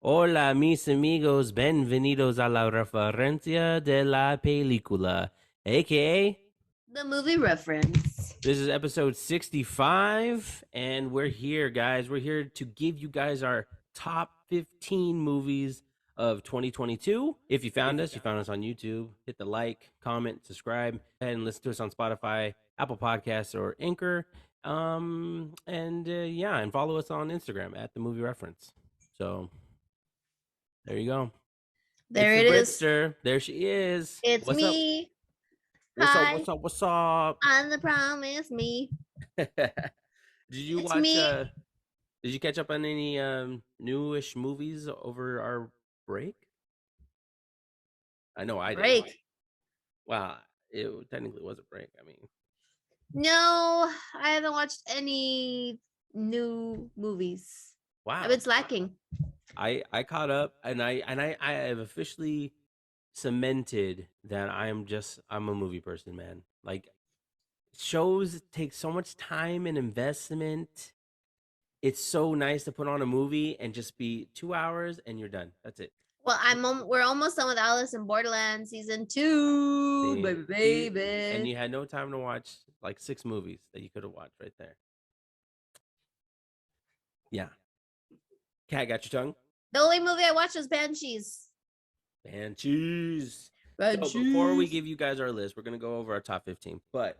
Hola, mis amigos, bienvenidos a la referencia de la película, aka The movie reference. this is episode 65, and we're here, guys. We're here to give you guys our top 15 movies of 2022. If you found us, you found us on YouTube. Hit the like, comment, subscribe, and listen to us on Spotify, Apple Podcasts, or Anchor. And follow us on Instagram at the movie reference. So there you go. There It's the it is. Britster. There she is. It's What's up? me. What's up? Hi. What's up? What's up? I'm the promise me. Did you It's watch me. did you catch up on any newish movies over our break? I know I did. Break. Well, it technically was a break. I mean, No, I haven't watched any new movies. wow. I've been slacking. I caught up and I have officially cemented that I'm a movie person, man. Like shows take so much time and investment. It's so nice to put on a movie and just be 2 hours and you're done. That's it. Well, we're almost done with Alice in Borderland season 2, See, baby. and you had no time to watch like 6 movies that you could have watched right there. Yeah. Cat got your tongue? The only movie I watched was Banshees. Banshees. So before we give you guys our list, we're gonna go over our top 15. But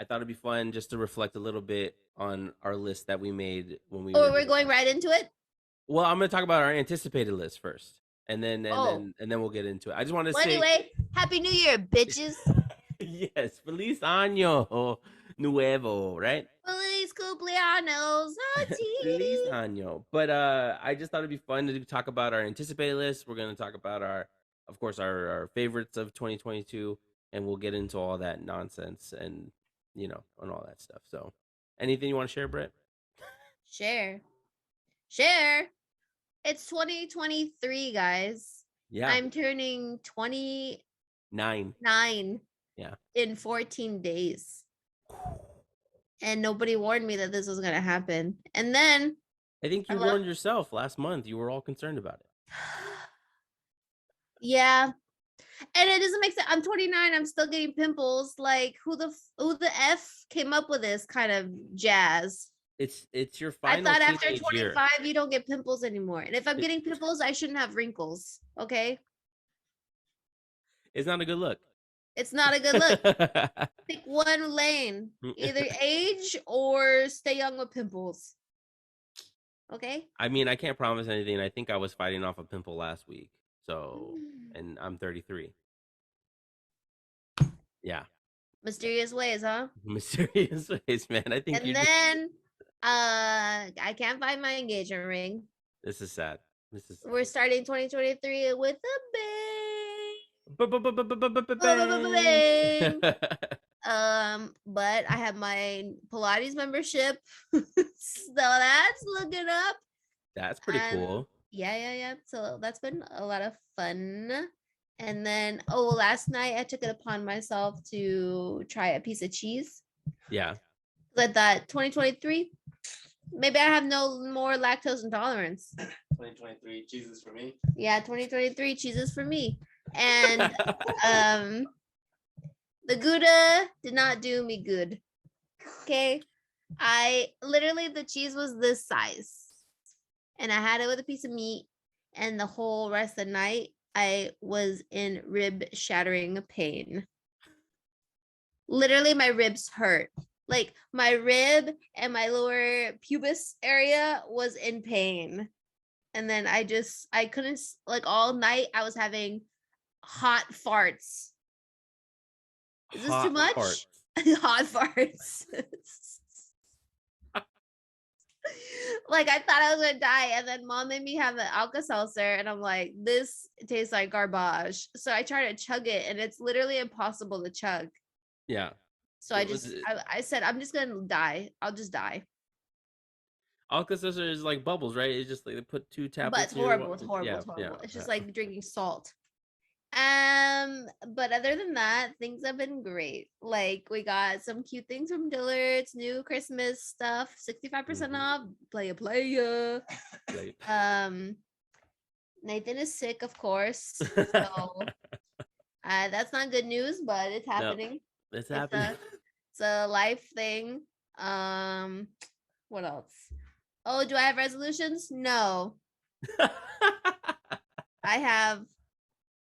I thought it'd be fun just to reflect a little bit on our list that we made when we. We're going right into it. Well, I'm gonna talk about our anticipated list first, and then we'll get into it. I just wanted to say. Anyway, Happy New Year, bitches. Yes, feliz año nuevo, right? Feliz cumpleaños, Feliz año. But I just thought it'd be fun to talk about our anticipated list. We're gonna talk about of course, our favorites of 2022, and we'll get into all that nonsense and and all that stuff. So, anything you want to share, Britt? Share. It's 2023, guys. Yeah, I'm turning 29 Yeah, in 14 days. And nobody warned me that this was going to happen. And then I think you warned yourself last month. You were all concerned about it. Yeah. And it doesn't make sense. I'm 29. I'm still getting pimples. Like who the F came up with this kind of jazz? It's your final. I thought after 25 year. you don't get pimples anymore. And if I'm getting pimples, I shouldn't have wrinkles. Okay. It's not a good look. It's not a good look. Pick one lane. Either age or stay young with pimples. Okay. I mean, I can't promise anything. I think I was fighting off a pimple last week. So, and I'm 33. Yeah. Mysterious ways, huh? Mysterious ways, man. I think. And then, I can't find my engagement ring. This is sad. We're starting 2023 with a bang. But I have my Pilates membership, so that's looking up. That's pretty cool. Yeah. So that's been a lot of fun. And then, last night I took it upon myself to try a piece of cheese. Yeah. But that 2023, maybe I have no more lactose intolerance. 2023 cheeses for me. Yeah, 2023 cheeses for me. And the Gouda did not do me good. Okay. The cheese was this size. And I had it with a piece of meat. And the whole rest of the night, I was in rib shattering pain. Literally, my ribs hurt. Like my rib and my lower pubis area was in pain. And then I couldn't, like all night I was having hot farts. Is this too much? Hot farts. Like I thought I was gonna die, and then mom made me have an Alka-Seltzer, and I'm like, this tastes like garbage. So I try to chug it, and it's literally impossible to chug. Yeah. So I said, I'm just gonna die. I'll just die. Alka-Seltzer is like bubbles, right? It's just like they put 2 tablets. But it's horrible. It's horrible. It's horrible. It's just like drinking salt. But other than that, things have been great. Like we got some cute things from Dillard's, new Christmas stuff, 65% off. Playa. Nathan is sick, of course. So that's not good news, but it's No, happening. it's It's happening. a life thing. Um, what else? Oh, do I have resolutions? No. I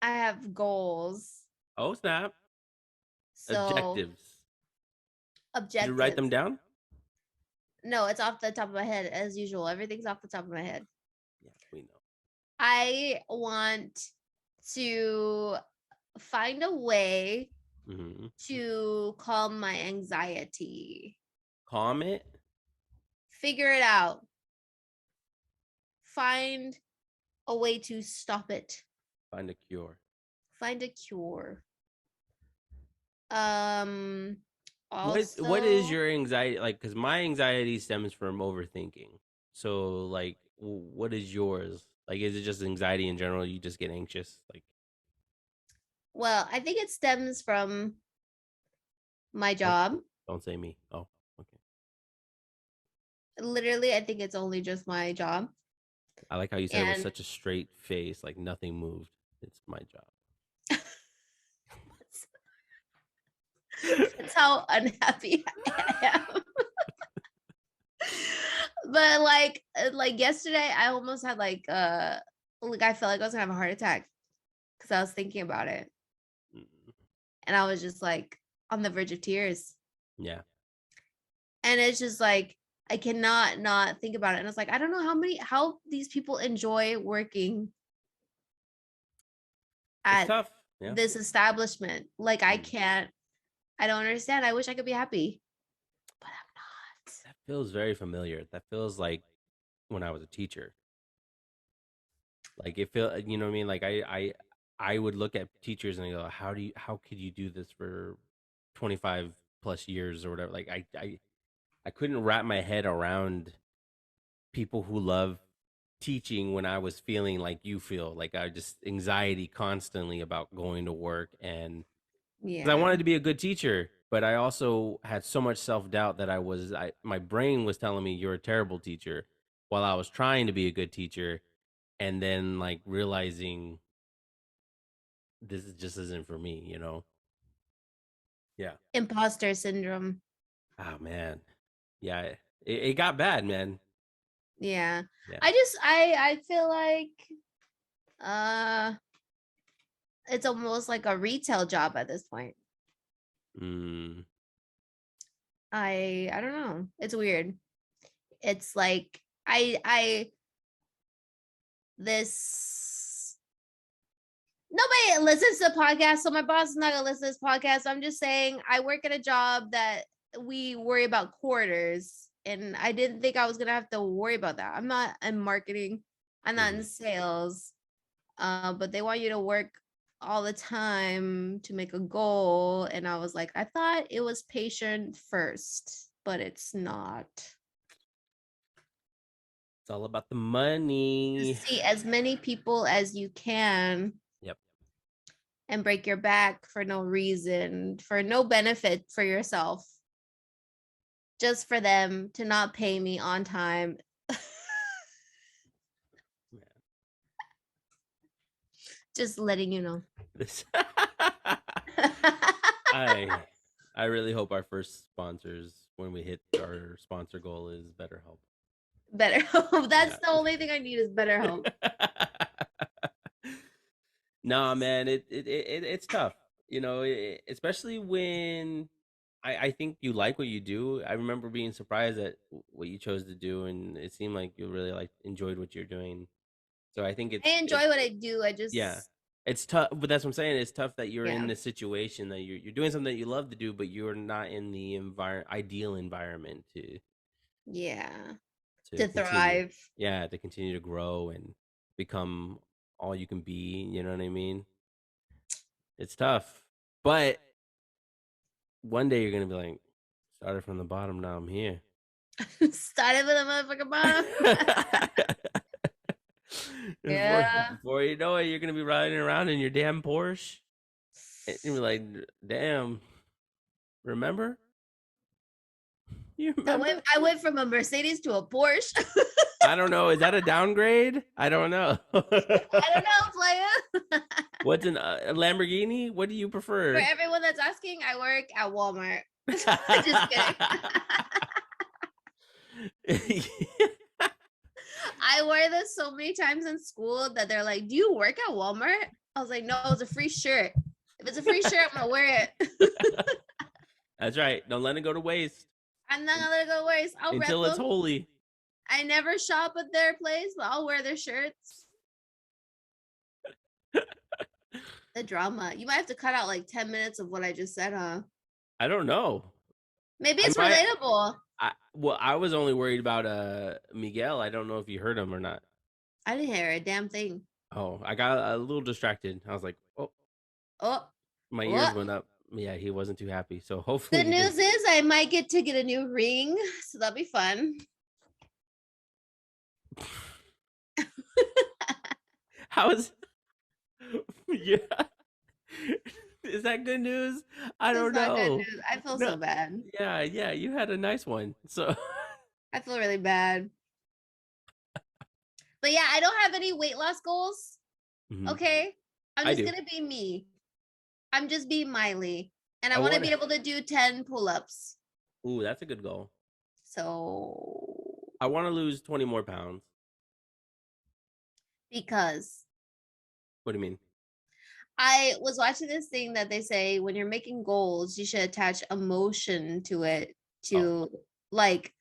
have goals. Oh snap! So Objectives. Did you write them objectives. down? No, it's off the top of my head as usual. Everything's off the top of my head. Yeah, we know. I want to find a way Mm-hmm. to calm my anxiety. Calm it. Figure it out. Find a way to stop it. Find a cure. Find a cure. Um What is also, your anxiety like? Because my anxiety stems from overthinking. So like, what is yours? Like, is it just anxiety in general? You just get anxious? Like, well, I think it stems from my don't job. don't say me. Oh, okay. Literally, I think it's only just my job. I like how you said it with And such a straight face, like nothing moved. It's my job. that's how unhappy I am. But like yesterday, I almost had like I felt like I was gonna have a heart attack because I was thinking about it. Mm, And I was just like on the verge of tears. yeah, And it's just like I cannot not think about it. And it's like I don't know how these people enjoy working it's at tough. Yeah, this establishment. Like I mm. can't, I don't understand. I wish I could be happy, but I'm That feels very familiar. That feels like when I was a teacher. Like it feel, you know what I mean? Like I would look at teachers and I go, how could you do this for 25 plus years or whatever? Like I couldn't wrap my head around people who love teaching when I was feeling like you feel, like I just anxiety constantly about going to work, and not. because I wanted Yeah. to be a good teacher, but I also had so much self-doubt that my brain was telling me you're a terrible teacher while I was trying to be a good teacher, and then like realizing just isn't for me, you know? Yeah. Imposter syndrome. Oh man. Yeah. It got bad, man. Yeah. Yeah. I feel like uh it's almost like a retail job at this point. Mm. I don't know. It's weird. It's like I this nobody listens to the podcast, so my boss is not gonna listen to this podcast. I'm just saying I work at a job that we worry about quarters, and I didn't think I was gonna have to worry about that. I'm not in marketing, I'm not in Mm. sales, but they want you to work all the time to make a goal. And I was like, I thought it was patient first, but it's not. It's all about the To money. see as many people as you can Yep. and break your back for no reason, for no benefit for yourself, just for them to not pay me on time. Man. Just letting you know. This I I really hope our first sponsors when we hit our sponsor goal is BetterHelp. Better hope. That's Yeah. the only thing I need is better hope. Nah, man, it's tough. You know, especially when I think you like what you do. I remember being surprised at what you chose to do, and it seemed like you really like enjoyed what you're doing. So I think I it's enjoy what I do. I yeah, just, it's tough. But that's what I'm saying. It's tough that you're in yeah, this situation that you're doing something that you love to do, but you're not in the ideal environment yeah, to to continue. thrive. Yeah, to continue to grow and become all you can be. You know what I mean? It's tough, but one day you're gonna be like, started from the bottom, now I'm here. Started with a motherfucking bottom. before Yeah. before you know it, you're gonna be riding around in your damn Porsche, and you'll be like, damn, remember? You I remember? went from a Mercedes to a Porsche. I don't know. Is that a downgrade? I don't know. I don't know, playa. What's a Lamborghini? What do you For prefer? everyone that's asking, I work at Walmart. Just kidding. I wore this so many times in school that they're like, "Do you work at Walmart?" I was like, "No, it's a free shirt. If it's a free shirt, I'm gonna wear it. That's right. Don't let it go to waste I'm not gonna let it go waste. I'll rep until it's them. holy. I never shop at their place, but I'll wear their shirts." The drama. You might have to cut out like 10 minutes of what I just said, huh? I don't know. Maybe I it's might. relatable. Well, I was only worried about Miguel. I don't know if you heard him or not. I didn't hear a damn thing. Oh, I got a little distracted. I was like, oh, Oh, my ears what? went up. Yeah, he wasn't too happy. So hopefully Good he didn't. news is I might get to get a new ring, so that'll be fun. How is? Yeah. Is that good news? I That's don't not good know. news. I feel No. so bad. Yeah, yeah. You had a nice one. So. I feel really bad. But yeah, I don't have any weight loss goals. Mhm. Okay. I'm I just do. gonna be me. I'm just being Miley. And I I want to want. be able to do 10 pull-ups. Ooh, that's a good goal. So I want to lose 20 more pounds. because What do you mean? I was watching this thing that they say when you're making goals, you should attach emotion to it Oh, to like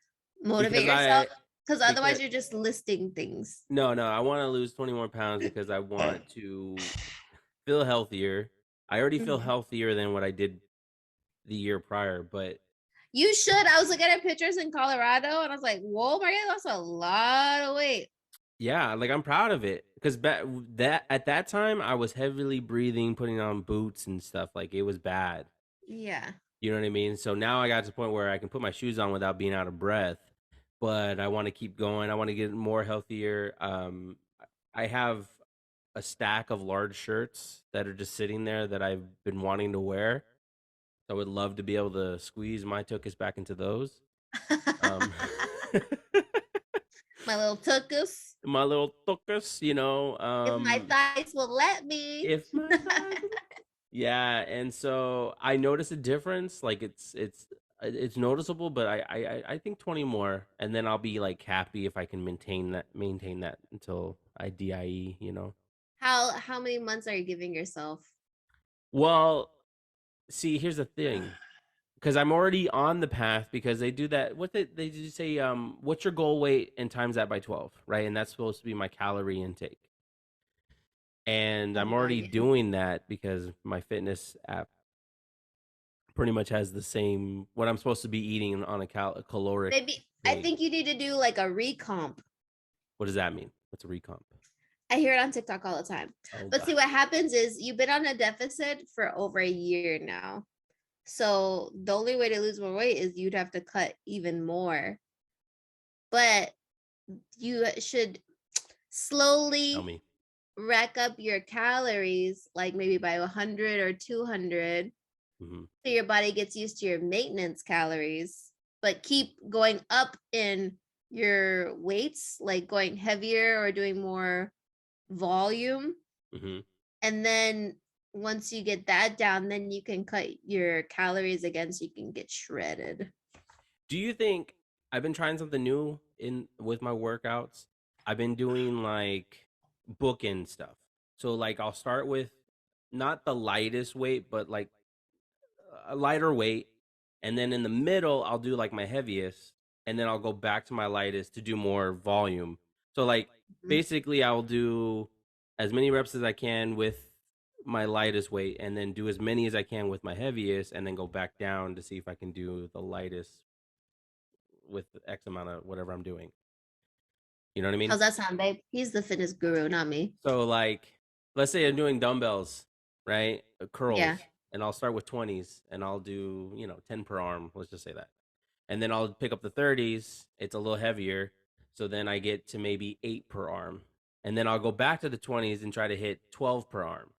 motivate because yourself. Because because otherwise you're just listing things. no, I want to lose 20 more pounds because I want to feel healthier. I already feel Mhm. healthier than what I did the year prior, but You should. I was looking at pictures in Colorado and I was like, whoa, Maria lost a lot of weight. yeah, like I'm proud of it because that at that time I was heavily breathing, putting on boots and stuff. Like it was bad. Yeah. You know what I mean? So now I got to the point where I can put my shoes on without being out of breath, but I want to keep going. I want to get more healthier. I have a stack of large shirts that are just sitting there that I've been wanting to wear. So I would love to be able to squeeze my tuchus back into those. Um, My little tuckus. my little tuchus, If my thighs will let me. if my thighs. Yeah, and so I notice a difference. Like it's noticeable, but I think 20 more, and then I'll be like happy if I can maintain that until I die. How many months are you giving yourself? Well, see, here's the thing. Because I'm already on the path because they do that. They just say, what's your goal weight and times that by 12, right? And that's supposed to be my calorie intake. And Oh I'm my already god. doing that because my fitness app pretty much has the same what I'm supposed to be eating on a caloric Maybe I weight. think you need to do like a recomp. What does that mean? What's a recomp? I hear it on TikTok all the time. Oh But god. see, what happens is you've been on a deficit for over a year now. So the only way to lose more weight is you'd have to cut even more. But you should Tell slowly me. rack up your calories, like maybe by 100 or 200, Hmm. so your body gets used to your maintenance calories, but keep going up in your weights, like going heavier or doing more volume. Hmm. And then once you get that down, then you can cut your calories again so you can get shredded. Do you think I've been trying something new in with my workouts? I've been doing like bookend stuff. So like I'll start with not the lightest weight, but like a lighter weight, and then in the middle I'll do like my heaviest, and then I'll go back to my lightest to do more volume. So like Mhm. basically I'll do as many reps as I can with my lightest weight and then do as many as I can with my heaviest and then go back down to see if I can do the lightest with X amount of whatever I'm doing. You know what I mean? How's that sound, babe? He's the fitness guru, not me. So like let's say I'm doing dumbbells, right? Yeah. Curls, and I'll start with 20s and I'll do, 10 per arm, let's just say that. And then I'll pick up the 30s. It's a little heavier. So then I get to maybe 8 per arm. And then I'll go back to the 20s and try to hit 12 per arm.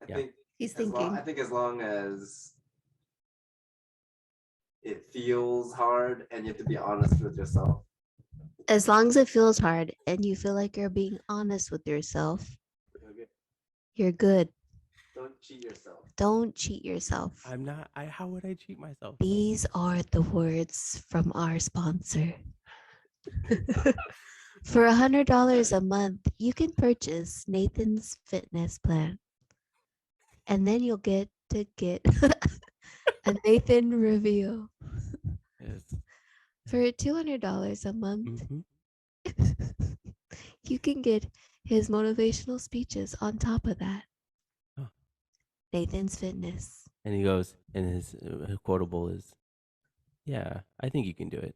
I Yeah. think He's I thinking. think as long as it feels hard and you have to be honest with yourself. As long as it feels hard and you feel like you're being honest with yourself, Okay. you're good. Don't cheat yourself. Don't cheat yourself. I'm not. How would I cheat myself? These are the words from our sponsor. For $100 a month, you can purchase Nathan's fitness plan. And then you'll get to get a Nathan review. Yes. For $200 a month, Mhm. you can get his motivational speeches on top of that. Huh. Nathan's fitness. And he goes, and his quotable is, "Yeah, I think you can do it."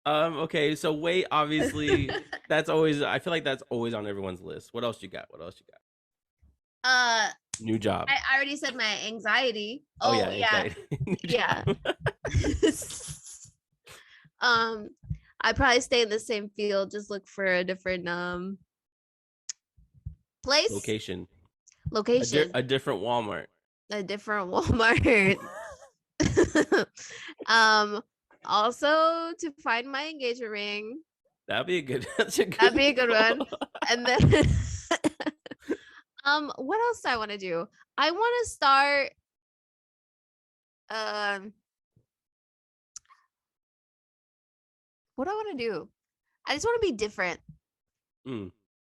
Okay, so weight, obviously, that's always. I feel like that's always on everyone's list. What else you got? What else you got? New job. I already said my anxiety. Oh yeah, yeah. anxiety. New Yeah. job. I probably stay in the same field, just look for a different place. Location. Location. A different Walmart. A different Walmart. Also to find my engagement ring. That'd be a good. That's a good. That'd be a good one. goal. And then what else do I want to do? I want to start what do I want to do? I just want to be different.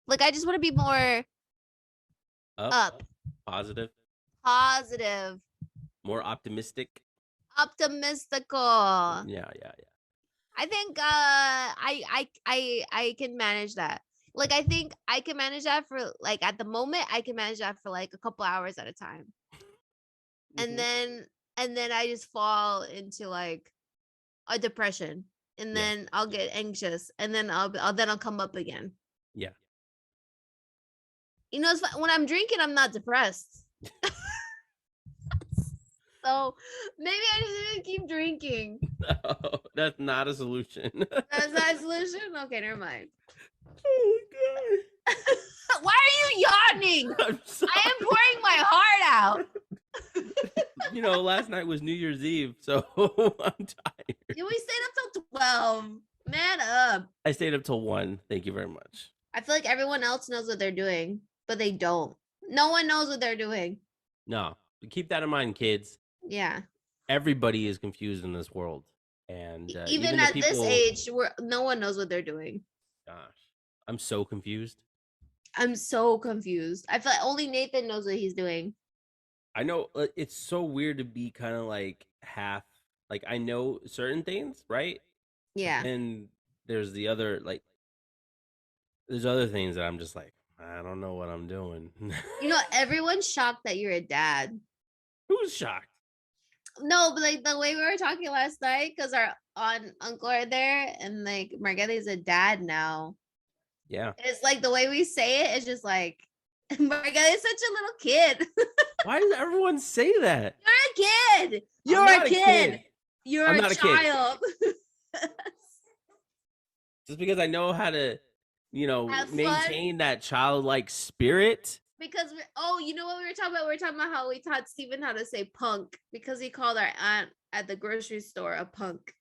Like I just want to be more up, positive, more optimistic, optimistical. Yeah. I think I can manage that. Like I think I can manage that for like at the moment I can manage that for like a couple hours at a time. And then I just fall into like a depression, and then I'll get anxious, and then I'll come up again. Yeah. You know, when I'm drinking, I'm not depressed. So maybe I just need to keep drinking. No, that's not a solution. That's not a solution? Okay, never mind. Oh my God. Why are you yawning? I am pouring my heart out. You know, last night was New Year's Eve, so I'm tired. We stayed up till 12. Man up. I stayed up till 1. Thank you very much. I feel like everyone else knows what they're doing, but they don't. No one knows what they're doing. No, keep that in mind, kids. Yeah. Everybody is confused in this world, and even at this age, no one knows what they're doing. Gosh, I'm so confused. I'm so confused. I feel like only Nathan knows what he's doing. I know it's so weird to be kind of like half. Like I know certain things, right? Yeah. And there's the other there's other things that I'm just like, I don't know what I'm doing. You know, everyone's shocked that you're a dad. Who's shocked? No, but like the way we were talking last night, because our aunt uncle are there, and like Margetti's a dad now. Yeah. It's like the way we say it is just like Margetti's such a little kid. Why does everyone say that? You're a kid. You're a kid. You're I'm a not child. Just because I know how to, maintain fun. that childlike spirit. Because you know what we were talking about? We were talking about how we taught Steven how to say punk because he called our aunt at the grocery store a punk.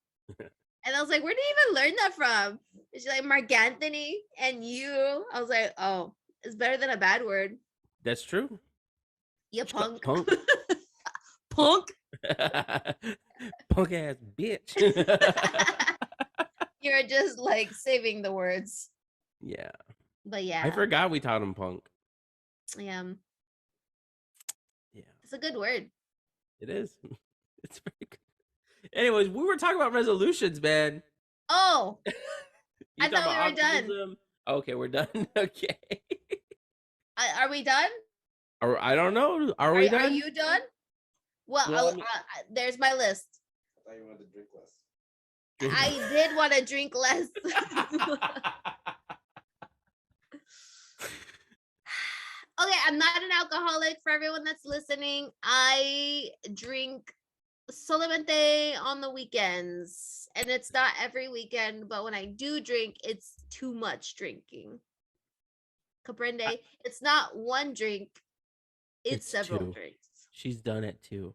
And I was like, where did you even learn that from? And she's like, Mark Anthony and you. I was like, oh, it's better than a bad word. That's true. You punk. Punk. Punk. Punk ass bitch. You're just like saving the words. Yeah. But yeah. I forgot we taught him punk. Yeah. Yeah. It's a good word. It is. It's very good. Anyways, we were talking about resolutions, man. Oh. I thought we were done. Okay, we're done. Okay. Are we done? I don't know. Are we done? Are you done? Well, there's my list. I thought you wanted to drink less. I did want to drink less. Okay, I'm not an alcoholic for everyone that's listening. I drink solamente on the weekends, and it's not every weekend. But when I do drink, it's too much drinking. Comprende? It's not one drink; it's It's several 2. drinks. She's done it too.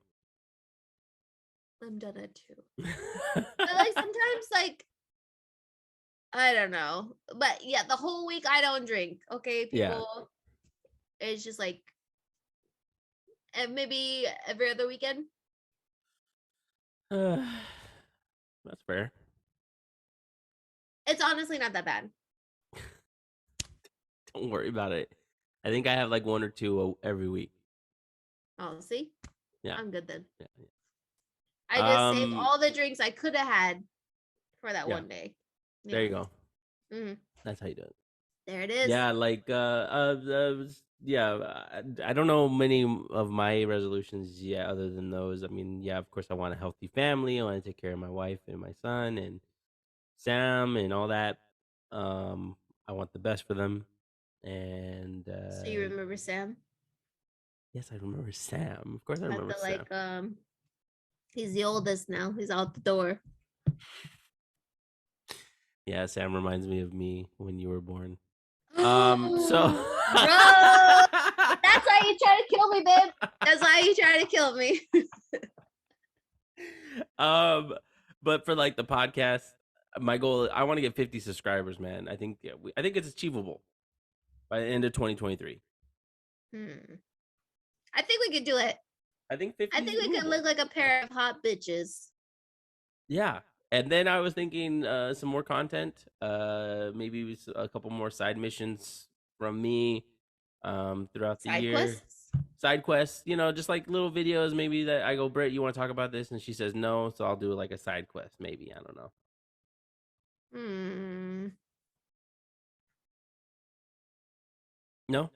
I'm done at 2. But like sometimes, like I don't know, but yeah, the whole week I don't drink. Okay, Yeah. people. It's just like, and maybe every other weekend. That's fair. It's honestly not that bad. Don't worry about it. I think I have like 1 or 2 every week. Oh, see, Yeah. I'm good then. Yeah. I just saved all the drinks I could have had for that Yeah. one day. There you go. Mm-hmm. That's how you do it. There it is. Yeah, like yeah, I don't know many of my resolutions yet other than those. I mean, yeah, of course I want a healthy family. I want to take care of my wife and my son and Sam and all that. I want the best for them. And So you remember Sam? yes, I remember Sam. Of course I At remember the Sam. he's the oldest now. He's out the door. Yeah, Sam reminds me of me when you were born. So Bro, that's why you try to kill me, babe. That's why you try to kill me. But for like the podcast, my goal, I want to get 50 subscribers, man. I think I think it's achievable by the end of 2023. I think we could do it. I think 50. I think we could look like a pair of hot bitches. Yeah. And then I was thinking some more content, maybe a couple more side missions from me throughout the year. Quests? Side quests, just like little videos. Maybe that I go, Britt, you want to talk about this? And she says no, so I'll do like a side quest. Maybe, I don't know. No,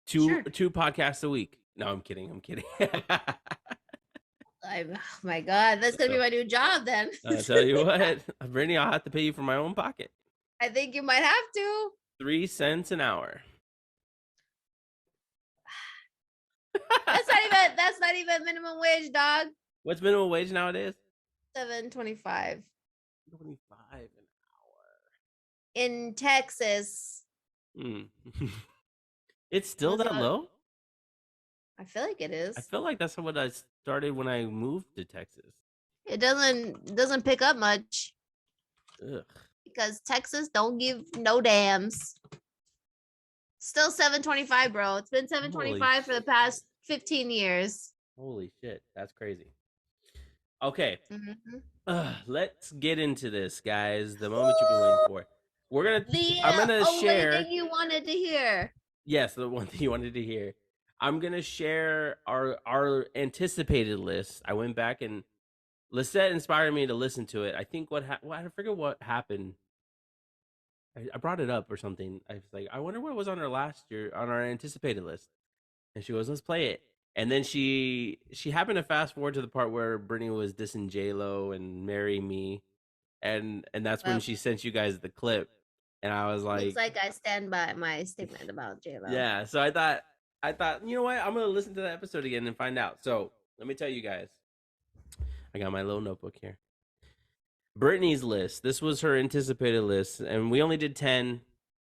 two podcasts a week. No, I'm kidding. Oh my God, that's gonna be my new job then. I'll tell you what, Brittany, I'll have to pay you from my own pocket. I think you might have to. 3 cents an hour. That's not even minimum wage, dog. What's minimum wage nowadays? $7.25. 25 an In Texas. It's still that low? I feel like it is. I feel like that's what I started when I moved to Texas. It doesn't pick up much. Ugh. Because Texas don't give no dams. Still $7.25, bro. It's been $7.25 for the past 15 years. Holy shit, that's crazy. Okay, let's get into this, guys. The moment you've been waiting for. I'm gonna share. Thing you wanted to hear. Yes, the one thing you wanted to hear. I'm gonna share our anticipated list. I went back and Lisette inspired me to listen to it. I think I forget what happened. I brought it up or something. I was like, I wonder what was on our anticipated list. And she goes, let's play it. And then she happened to fast forward to the part where Brittany was dissing J-Lo and Marry Me. And that's when she sent you guys the clip. And I was like, looks like I stand by my statement about J-Lo. Yeah. So I thought, you know what? I'm going to listen to the episode again and find out. So let me tell you guys. I got my little notebook here. Brittany's list. This was her anticipated list. And we only did 10.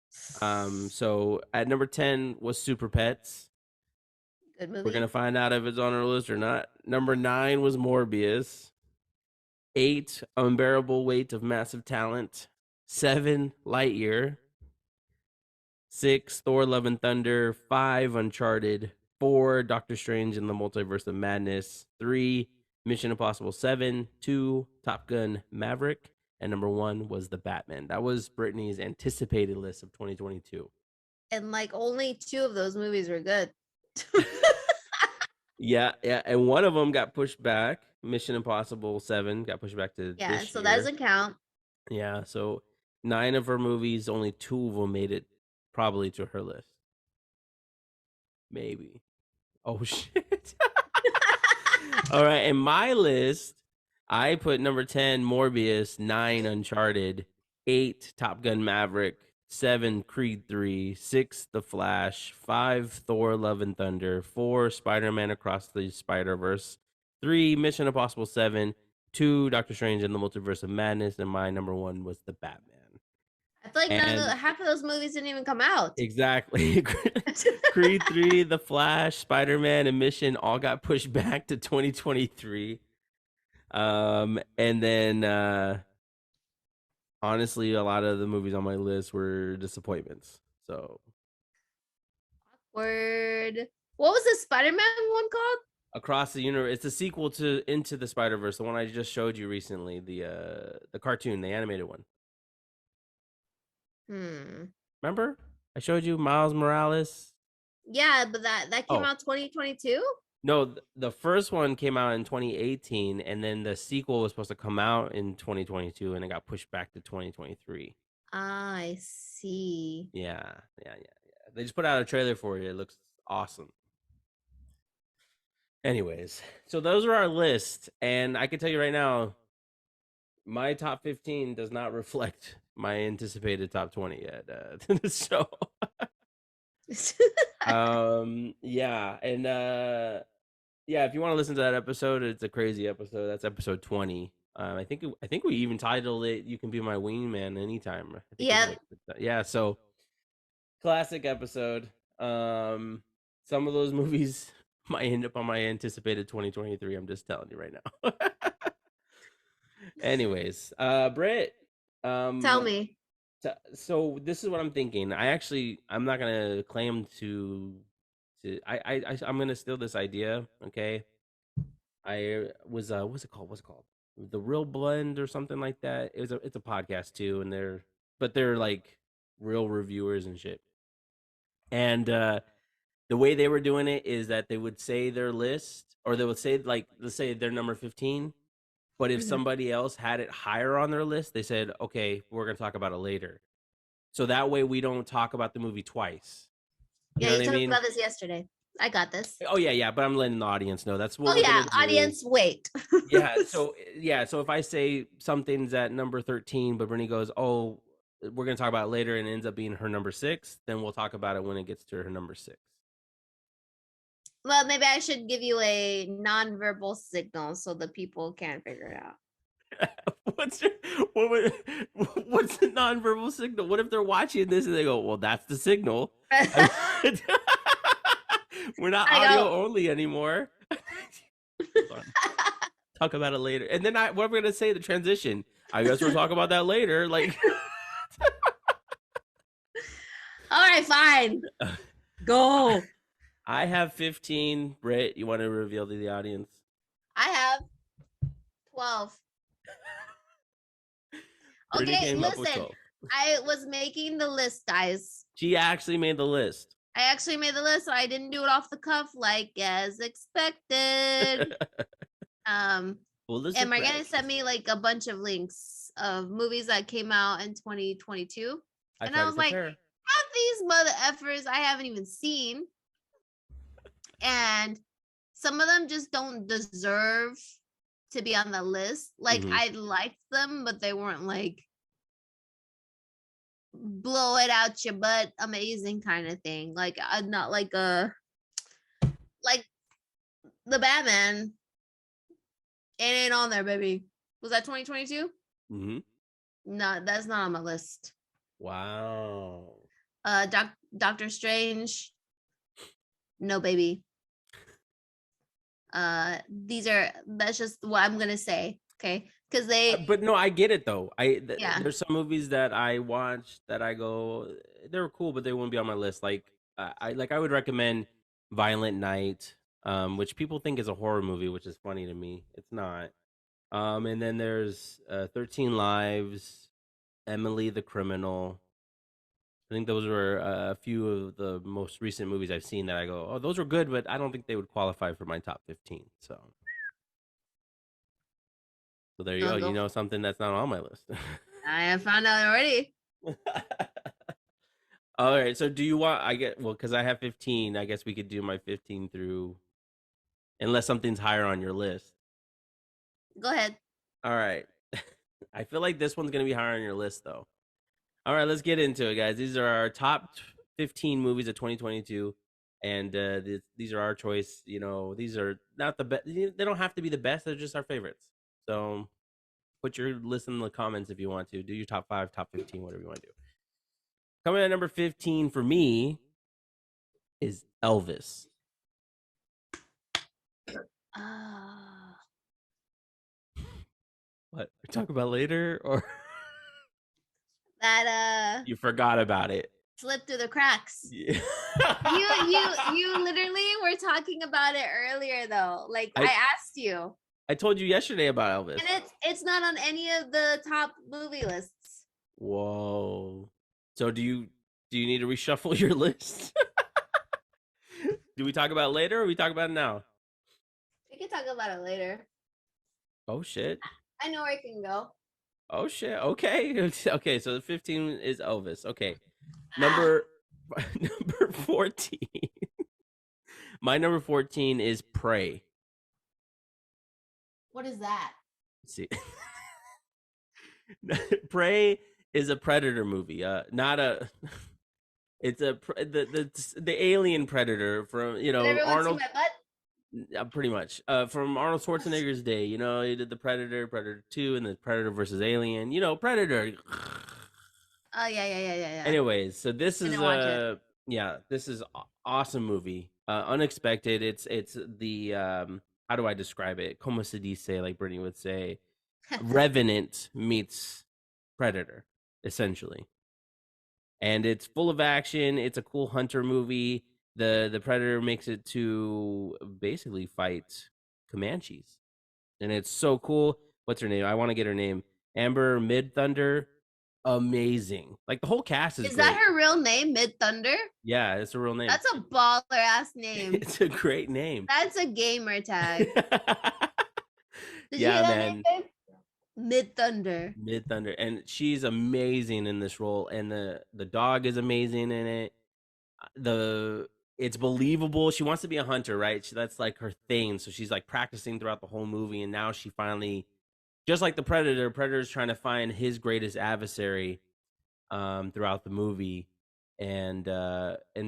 So at number 10 was Super Pets. Good movie. We're going to find out if it's on our list or not. Number 9 was Morbius. 8, Unbearable Weight of Massive Talent. 7, Lightyear. 6, Thor Love and Thunder. 5, Uncharted. 4, Doctor Strange in the Multiverse of Madness. 3, Mission Impossible 7. 2, Top Gun Maverick. And number 1 was The Batman. That was Brittany's anticipated list of 2022. And like only 2 of those movies were good. Yeah. And one of them got pushed back. Mission Impossible 7 got pushed back to this so year. that doesn't count. Yeah, so 9 of her movies, only 2 of them made it probably to her list. Maybe. Oh, shit. All right, in my list, I put number 10, Morbius, 9, Uncharted, 8, Top Gun Maverick, 7, Creed 3, 6, The Flash, 5, Thor Love and Thunder, 4, Spider-Man Across the Spider-Verse, 3, Mission Impossible 7, 2, Doctor Strange and the Multiverse of Madness, and my number 1 was the Batman. I feel like And half of those movies didn't even come out. exactly. Creed 3, The Flash, Spider-Man, and Mission all got pushed back to 2023. And then honestly, a lot of the movies on my list were disappointments. So Word. What was the Spider-Man one called? Across the Universe, it's a sequel to Into the Spider-Verse, the one I just showed you recently, the cartoon, the animated one. Remember? I showed you Miles Morales. Yeah, but that came out 2022? No, the first one came out in 2018, and then the sequel was supposed to come out in 2022, and it got pushed back to 2023. I see. Yeah. They just put out a trailer for it. It looks awesome. Anyways, so those are our list, and I can tell you right now, my top 15 does not reflect my anticipated top 20 yet. So, yeah, and yeah, if you want to listen to that episode, it's a crazy episode. That's episode 20. I think we even titled it "You Can Be My Wingman Anytime." I think Yeah. Yeah. So, classic episode. Some of those movies might end up on my anticipated 2023. I'm just telling you right now. Anyways, Britt, Tell me. so this is what I'm thinking. I'm not gonna claim to I'm gonna steal this idea. Okay, I was what's it called? The Real Blend or something like that. It's a podcast too, and they're like real reviewers and shit. And the way they were doing it is that they would say their list, or they would say, like, let's say their number 15. But if somebody else had it higher on their list, they said, okay, we're going to talk about it later. So that way we don't talk about the movie twice. You talked about this yesterday. I got this. Oh, yeah. But I'm letting the audience know. That's what we're going to do. Audience, wait. So if I say something's at number 13, but Brittany goes, oh, we're going to talk about it later, and it ends up being her number 6, then we'll talk about it when it gets to her number 6. Well, maybe I should give you a nonverbal signal so the people can figure it out. What's the nonverbal signal? What if they're watching this and they go, well, that's the signal. We're not audio only anymore. Talk about it later. And then what am I going to say? The transition. I guess we'll talk about that later. Like, all right, fine. Go. I have 15. Britt, you want to reveal to the audience? I have 12. Okay, listen. I was making the list, guys. She actually made the list. I actually made the list, so I didn't do it off the cuff like as expected. And Margana sent me like a bunch of links of movies that came out in 2022. And I was like, half these mother effers I haven't even seen. And some of them just don't deserve to be on the list. Like, I liked them, but they weren't like blow it out your butt amazing kind of thing. Like, not like like the Batman. It ain't on there, baby. Was that 2022? No, that's not on my list. Wow. Doctor Strange. No, baby. That's just what I'm gonna say, okay? Because but no, I get it though. There's some movies that I watched that I go, they're cool, but they wouldn't be on my list. Like I would recommend Violent Night, which people think is a horror movie, which is funny to me. It's not. And then there's 13 Lives, Emily the Criminal. I think those were a few of the most recent movies I've seen that I go, oh, those were good, but I don't think they would qualify for my top 15. So there you go. You know something that's not on my list. I have found out already. All right. So do you want, because I have 15, I guess we could do my 15 through, unless something's higher on your list. Go ahead. All right. I feel like this one's going to be higher on your list, though. All right, let's get into it, guys. These are our top 15 movies of 2022. And these are our choice. You know, these are not the best. They don't have to be the best. They're just our favorites. So put your list in the comments if you want to. Do your top 5, top 15, whatever you want to do. Coming at number 15 for me is Elvis. What we talk about later, or That you forgot about it? slipped through the cracks. Yeah. You literally were talking about it earlier though. Like I asked you. I told you yesterday about Elvis. And it's not on any of the top movie lists. Whoa. So do you need to reshuffle your list? Do we talk about it later or we talk about it now? We can talk about it later. Oh shit. I know where I can go. Oh shit. Okay. Okay, so the 15 is Elvis. Okay. Number 14. My number 14 is Prey. What is that? Let's see. Prey is a Predator movie. Not a it's the alien Predator from, you know, Arnold. See my butt? Pretty much. From Arnold Schwarzenegger's day, you know, he did the Predator, Predator 2, and the Predator versus Alien. You know, Predator. Oh yeah. Anyways, so this is this is awesome movie. Unexpected. It's the how do I describe it? Como se dice, like Brittany would say. Revenant meets Predator, essentially. And it's full of action. It's a cool hunter movie. The Predator makes it to basically fight Comanches. And it's so cool. What's her name? I want to get her name. Amber Mid Thunder. Amazing. Like the whole cast is Is great. that her real name, Mid Thunder? Yeah, it's a real name. That's a baller ass name. It's a great name. That's a gamer tag. Did you Yeah, hear that man. name, babe? Mid Thunder. Mid Thunder. And she's amazing in this role. And the dog is amazing in it. It's believable. She wants to be a hunter, right? That's like her thing. So she's like practicing throughout the whole movie. And now she finally, just like the Predator's trying to find his greatest adversary throughout the movie. And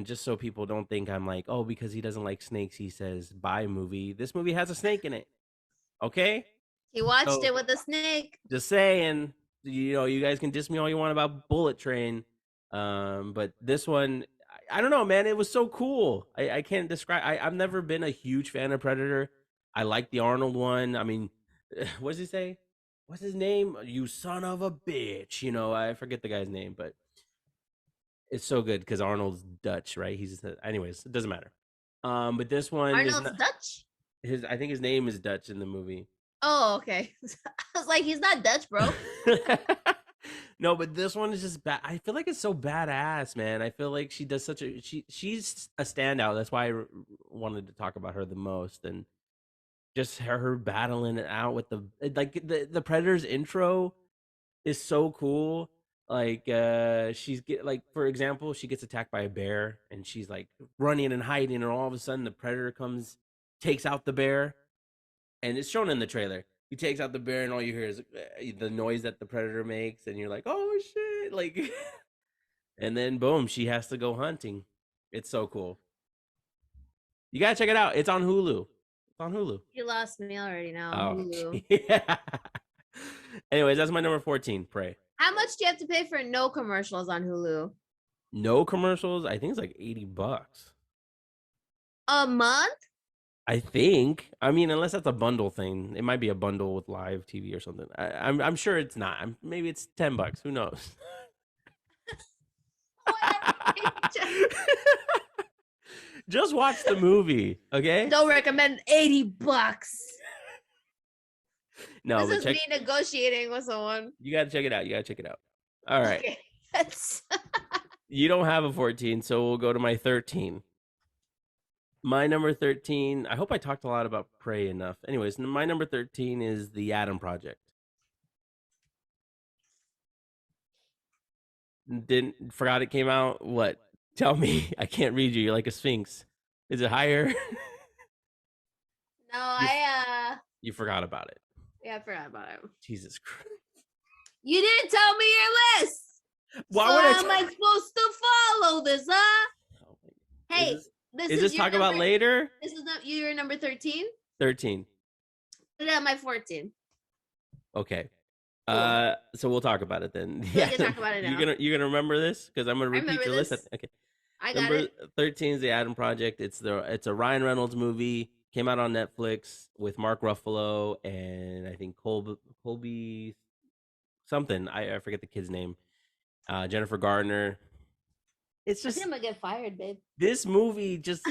just so people don't think I'm like, oh, because he doesn't like snakes, he says bye movie. This movie has a snake in it. Okay? He watched it with a snake. Just saying, you know, you guys can diss me all you want about Bullet Train. But this one, I don't know, man. It was so cool. I can't describe. I've never been a huge fan of Predator. I like the Arnold one. I mean, what does he say? What's his name? You son of a bitch. You know, I forget the guy's name, but it's so good because Arnold's Dutch, right? Anyways, it doesn't matter. But this one, Arnold's Dutch? I think his name is Dutch in the movie. Oh, okay. I was like, he's not Dutch, bro. No, but this one is just bad. I feel like it's so badass, man. I feel like she does she's a standout. That's why I wanted to talk about her the most. And just her battling it out with the Predator's intro is so cool. Like for example, she gets attacked by a bear and she's like running and hiding, and all of a sudden the Predator comes, takes out the bear. And it's shown in the trailer. He takes out the bear, and all you hear is the noise that the Predator makes, and you're like, "Oh shit!" Like, and then boom, she has to go hunting. It's so cool. You gotta check it out. It's on Hulu. It's on Hulu. You lost me already now. Oh, Hulu. yeah. Anyways, that's my number 14. Prey. How much do you have to pay for no commercials on Hulu? No commercials. I think it's like $80 a month. I think. I mean, unless that's a bundle thing, it might be a bundle with live TV or something. I'm sure it's not. Maybe it's $10. Who knows? Just watch the movie, okay? Don't recommend $80. No, this is me negotiating with someone. You gotta check it out. All right. Okay. You don't have a 14, so we'll go to my 13. My number 13, I hope I talked a lot about Prey enough. Anyways, my number 13 is The Adam Project. Forgot it came out? What? Tell me. I can't read you. You're like a sphinx. Is it higher? No, You forgot about it. Yeah, I forgot about it. Jesus Christ. You didn't tell me your list. Why am I supposed to follow this, huh? Oh, hey, This Is is this your talk about number. later? This is not your number 13. 13. Put it at my 14. Okay. Cool. So we'll talk about it then. So we Yeah, can talk about it you're now. gonna remember this because I'm gonna I repeat remember your list. this. Okay. I got Number it. 13 is the Adam Project. It's a Ryan Reynolds movie. Came out on Netflix with Mark Ruffalo and I think Colby something. I forget the kid's name. Jennifer Gardner. It's I think just I'm gonna get fired, babe. this movie just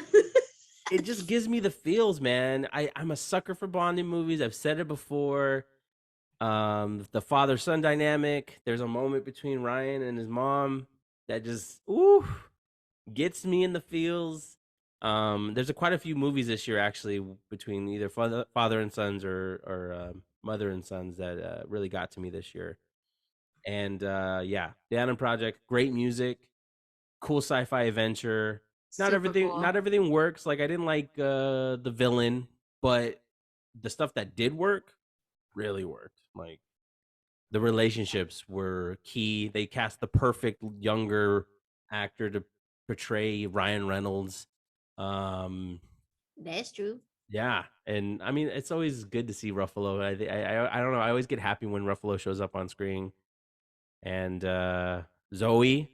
it just gives me the feels, man. I'm a sucker for bonding movies. I've said it before. The father son dynamic. There's a moment between Ryan and his mom that just gets me in the feels. There's quite a few movies this year actually between either father and sons or mother and sons that really got to me this year. And yeah, the Adam Project, great music, cool sci-fi adventure. Super cool. Not everything works. Like I didn't like the villain, but the stuff that did work really worked. Like the relationships were key. They cast the perfect younger actor to portray Ryan Reynolds. That's true. Yeah, and I mean it's always good to see Ruffalo. I don't know. I always get happy when Ruffalo shows up on screen. And Zoe,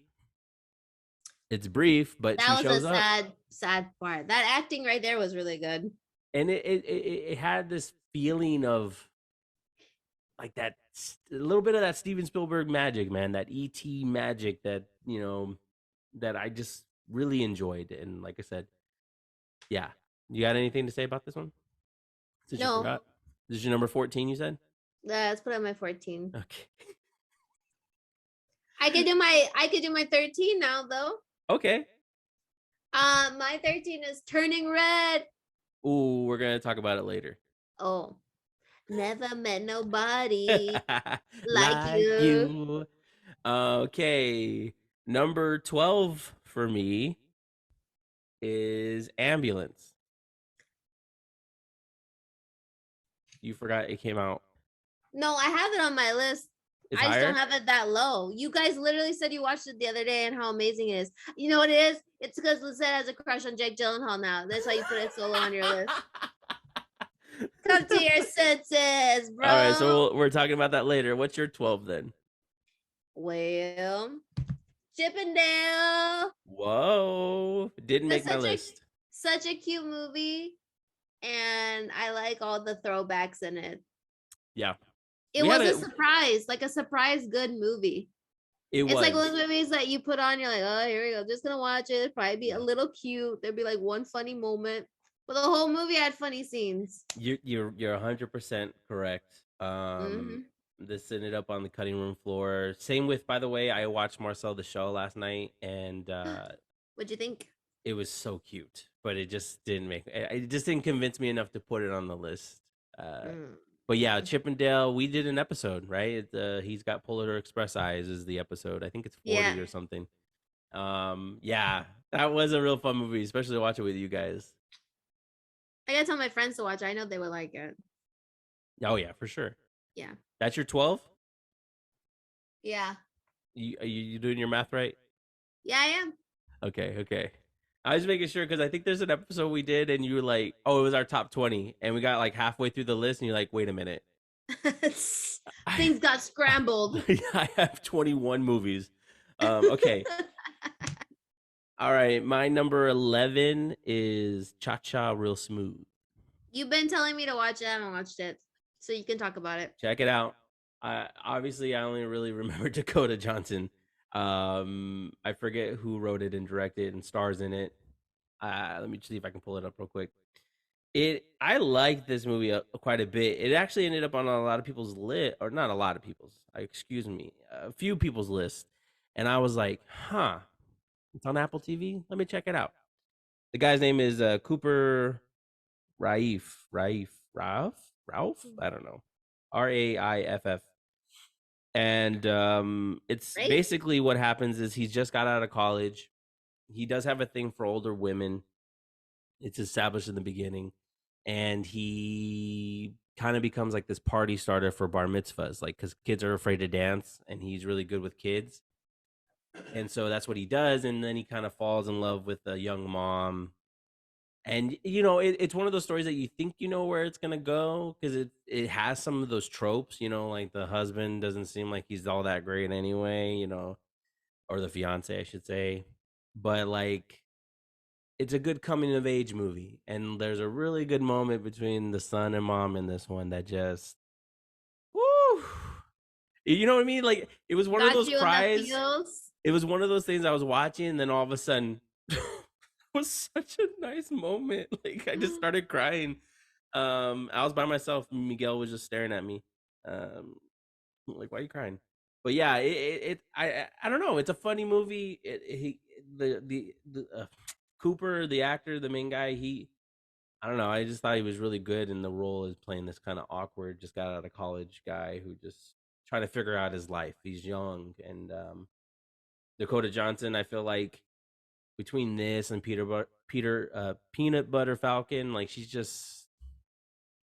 it's brief, but she That was shows a up, sad part. That acting right there was really good. and it had this feeling of like that a little bit of that Steven Spielberg magic, man, that ET magic that that I just really enjoyed. And like I said, yeah, you got anything to say about this one? Since you No, forgot, this is your number 14. You said let's put it at my 14. okay. I could do my 13 now though. Okay. My 13 is Turning Red. Ooh, we're gonna talk about it later. Oh, never met nobody like Like you. you. Okay. Number 12 for me is Ambulance. You forgot it came out. No, I have it on my list. It's I just higher? don't have it that low. You guys literally said you watched it the other day and how amazing it is. You know what it is? It's because Lisette has a crush on Jake Gyllenhaal now. That's why you put it so low on your list. Come to your senses, bro. All right, so we're talking about that later. What's your 12 then? Well, Chippendale. Whoa. Didn't make That's my such a list. such a cute movie, and I like all the throwbacks in it. Yeah. It We was had a a- surprise, like a surprise good movie. It It's was. like one of those movies that you put on, you're like, oh, here we go. Just gonna watch it. It'd probably be Yeah. a little cute. There'd be like one funny moment. But the whole movie had funny scenes. You're 100% correct. Mhm. This ended up on the cutting room floor. Same with, by the way, I watched Marcel the Show last night, and What'd you think? it was so cute, but it just didn't it just didn't convince me enough to put it on the list. But yeah, Mm. Chippendale, we did an episode, right? He's got Polar Express eyes is the episode. I think it's 40 Yeah. or something. Yeah, that was a real fun movie, especially to watch it with you guys. I gotta tell my friends to watch it. I know they would like it. Oh yeah, for sure. Yeah. That's your 12? Yeah. You doing your math right? Yeah, I am. Okay. I was making sure because I think there's an episode we did and you were like, oh, it was our top 20. And we got like halfway through the list and you're like, wait a minute. Things got scrambled. I have 21 movies. Okay. All right. My number 11 is Cha Cha Real Smooth. You've been telling me to watch it. I haven't watched it. So you can talk about it. Check it out. Obviously, I only really remember Dakota Johnson. I forget who wrote it and directed and stars in it. Let me see if I can pull it up real quick. I like this movie quite a bit. It actually ended up on a lot of people's list, or not a lot of people's. Excuse me, a few people's list, and I was like, huh, it's on Apple TV. Let me check it out. The guy's name is Cooper Ralph. I don't know, Raiff. And it's Right? basically what happens is he's just got out of college. He does have a thing for older women. It's established in the beginning, and he kind of becomes like this party starter for bar mitzvahs, like because kids are afraid to dance, and he's really good with kids, and so that's what he does. And then he kind of falls in love with a young mom, And it's one of those stories that you think you know where it's gonna go because it has some of those tropes, like the husband doesn't seem like he's all that great anyway, or the fiance, I should say. But like, it's a good coming of age movie, and there's a really good moment between the son and mom in this one that just, woo, you know what I mean? Like, it was one of Got those you in the cries. feels. It was one of those things I was watching, and then all of a sudden, it was such a nice moment. Like, I just started crying. I was by myself. Miguel was just staring at me. Like, why are you crying? But yeah, I don't know. It's a funny movie. The Cooper, the actor, the main guy, I don't know. I just thought he was really good in the role as playing this kind of awkward, just got out of college guy who just trying to figure out his life. He's young, and Dakota Johnson, I feel like between this and Peanut Butter Falcon, like she's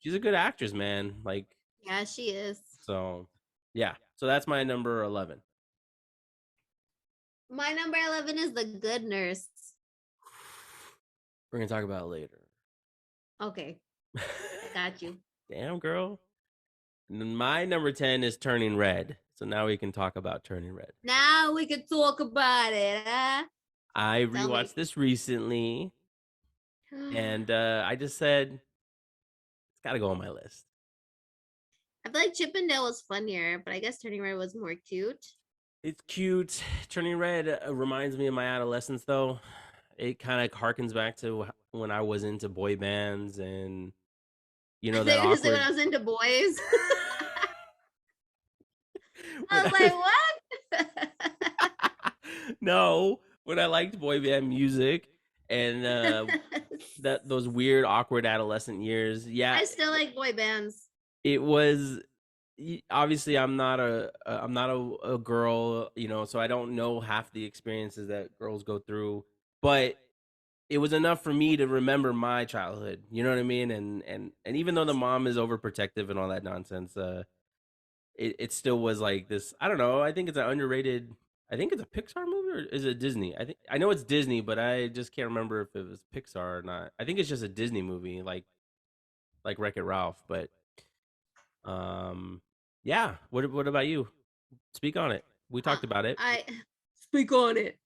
a good actress, man. Like, Yeah, she is. so yeah. So that's my number 11. My number 11 is The Good Nurse. We're gonna talk about it later. Okay, I got you. Damn, girl. And then my number 10 is Turning Red. So now we can talk about Turning Red. Now we can talk about it, huh? I Tell me. rewatched this recently, and I just said it's got to go on my list. I feel like Chippendale was funnier, but I guess Turning Red was more cute. It's cute. Turning Red reminds me of my adolescence, though. It kind of harkens back to when I was into boy bands and I that was when awkward. I was into boys. I was like, what? No, when I liked boy band music and those weird awkward adolescent years. Yeah, I still like boy bands. it was obviously I'm not a girl, so I don't know half the experiences that girls go through, but it was enough for me to remember my childhood, you know what I mean? And even though the mom is overprotective and all that nonsense, it still was like this. I don't know. I think it's an underrated. I think it's a Pixar movie, or is it Disney? I know it's Disney, but I just can't remember if it was Pixar or not. I think it's just a Disney movie, like Wreck It Ralph. But yeah. What about you? Speak on it. We talked about it. I speak on it.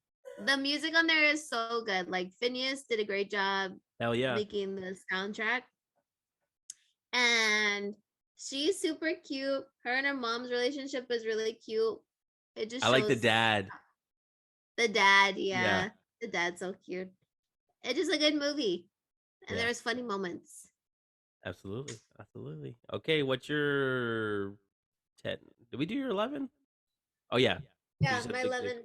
The music on there is so good. Like Phineas did a great job Hell yeah. making the soundtrack. And she's super cute. Her and her mom's relationship is really cute. It just I like the shows dad. the dad, Yeah. yeah. The dad's so cute. It's just a good movie. And Yeah. there's funny moments. Absolutely. Absolutely. Okay, what's your 10? Did we do your 11? Oh yeah. Yeah, You said my Big 11. Dick.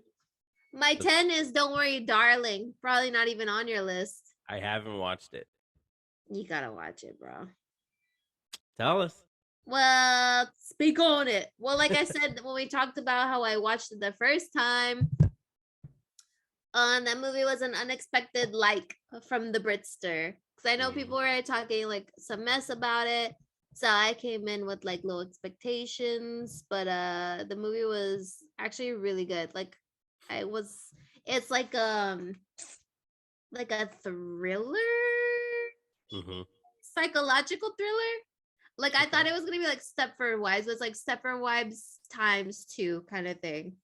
My 10 is Don't Worry, Darling. Probably not even on your list. I haven't watched it. You gotta watch it, bro. Tell us. Well, speak on it. Well, like I said, when we talked about how I watched it the first time, that movie was an unexpected like from the Britster. Because I know people were talking like some mess about it. So I came in with like low expectations, but the movie was actually really good. Like it's like a thriller, psychological thriller. Like I thought it was gonna be like Stepford Wives, but it's like Stepford Wives times 2 kind of thing.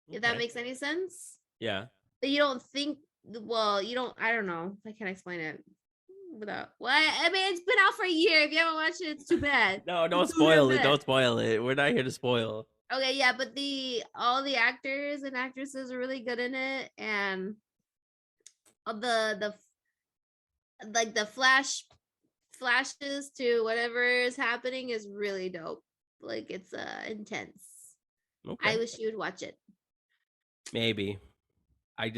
If that makes any sense. Yeah. But you don't think, well, you don't, I don't know. I can't explain it without, well, I mean, it's been out for a year. If you haven't watched it, it's too bad. No, don't spoil it. Don't spoil it. We're not here to spoil. Okay, yeah, but all the actors and actresses are really good in it, and the like the flashes to whatever is happening is really dope. Like it's intense. Okay. I wish you would watch it. Maybe. I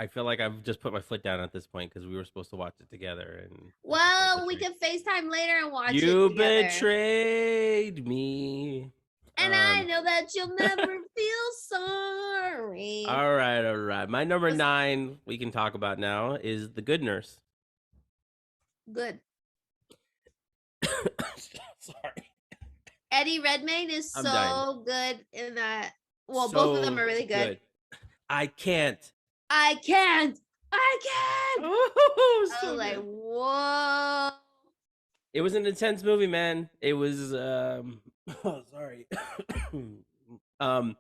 feel like I've just put my foot down at this point because we were supposed to watch it together. And well, we can FaceTime later and watch it. You betrayed me. And I know that you'll never feel sorry. All right. My number 9 we can talk about now is The Good Nurse. Good. Sorry. Eddie Redmayne is I'm so dying. good in that. Well, both of them are really good. I can't. I can. Oh, I so was like, good. whoa. It was an intense movie, man. It was oh, sorry. um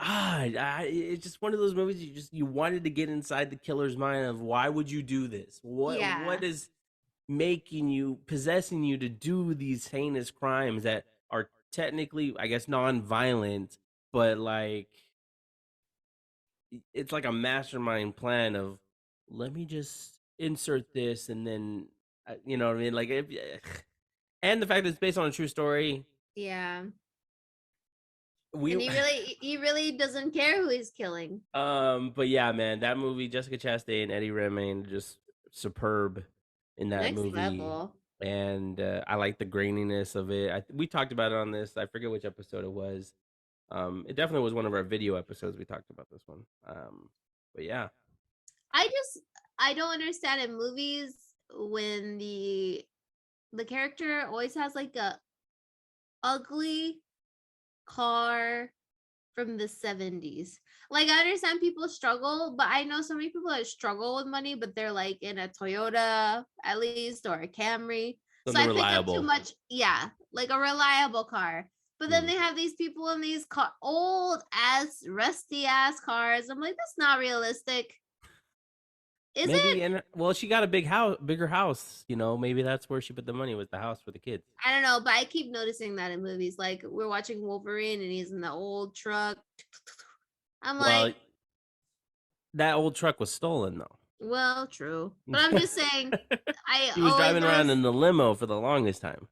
it's just one of those movies you wanted to get inside the killer's mind of why would you do this? What Yeah. is making you possessing you to do these heinous crimes that are technically, I guess, non-violent, but like it's like a mastermind plan of let me just insert this and then you know what I mean, like if, and the fact that it's based on a true story. Yeah. We And he really doesn't care who he's killing. but yeah, man, that movie, Jessica Chastain and Eddie Redmayne, just superb in that Next movie. level. And I like the graininess of it. We talked about it on this. I forget which episode it was. It definitely was one of our video episodes. We talked about this one. But yeah, I just I don't understand in movies when the character always has like a ugly car from the 70s. Like I understand people struggle, but I know so many people that struggle with money, but they're like in a Toyota at least or a Camry. So something I pick up too reliable. much, yeah, like a reliable car. But then Mm. they have these people in these old ass, rusty ass cars. I'm like, that's not realistic. Is Maybe, it? and well, she got a big house, bigger house. You know, maybe that's where she put the money, was the house for the kids. I don't know, but I keep noticing that in movies. Like we're watching Wolverine and he's in the old truck. I'm Well, like, that old truck was stolen though. well, true. But I'm just saying, I He was always driving around notice in the limo for the longest time.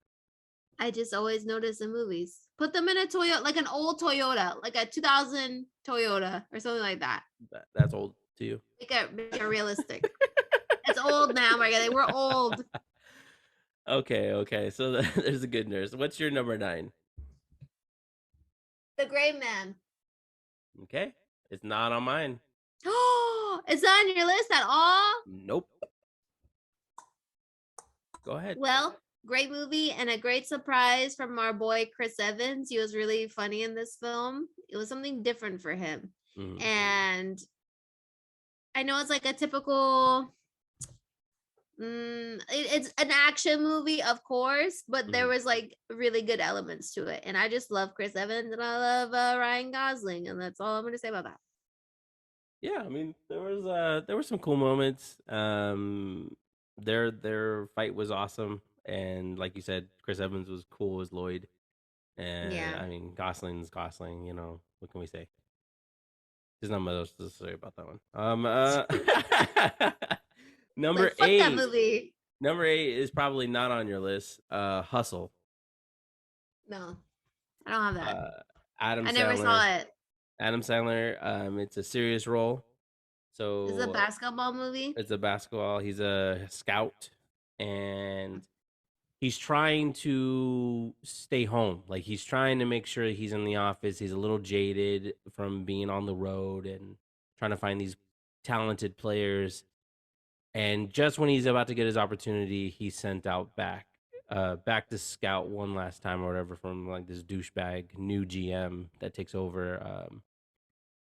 I just always notice in movies. Put them in a Toyota, like an old Toyota, like a 2000 Toyota or something like that. That's old to you. Make it realistic. It's old now, Margaret. We're old. Okay, okay. So there's a good nurse. What's your number 9? The Gray Man. Okay, it's not on mine. Oh, it's not on your list at all? Nope. Go ahead. Well, great movie and a great surprise from our boy Chris Evans. He was really funny in this film. It was something different for him. Mhm. And I know it's like a typical it's an action movie, of course, but there Mhm. was like really good elements to it. And I just love Chris Evans and I love Ryan Gosling, and that's all I'm gonna say about that. Yeah, I mean there were some cool moments. Their fight was awesome, and like you said, Chris Evans was cool as Lloyd, and Yeah. I mean Gosling's Gosling. You know, what can we say? There's not much else to say about that one. Like Number fuck that 8. movie. Number 8 is probably not on your list. Hustle. No, I don't have that. Uh, Adam I never Sandler. saw it. Adam Sandler. It's a serious role. Is it a So basketball movie? it's a basketball. He's a scout, and he's trying to stay home. Like he's trying to make sure he's in the office. He's a little jaded from being on the road and trying to find these talented players. And just when he's about to get his opportunity, he's sent out back to scout one last time or whatever from like this douchebag new GM that takes over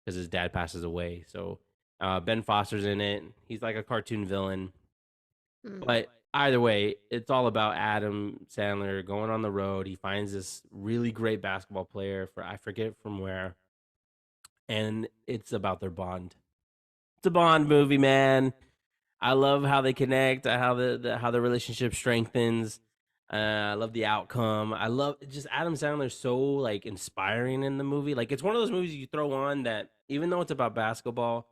because his dad passes away. So Ben Foster's in it. He's like a cartoon villain. Hmm. But either way, it's all about Adam Sandler going on the road. He finds this really great basketball player for I forget from where, and it's about their bond. It's a Bond movie, man. I love how they connect, how how the relationship strengthens. I love the outcome. I love just Adam Sandler's so like inspiring in the movie. Like it's one of those movies you throw on that even though it's about basketball,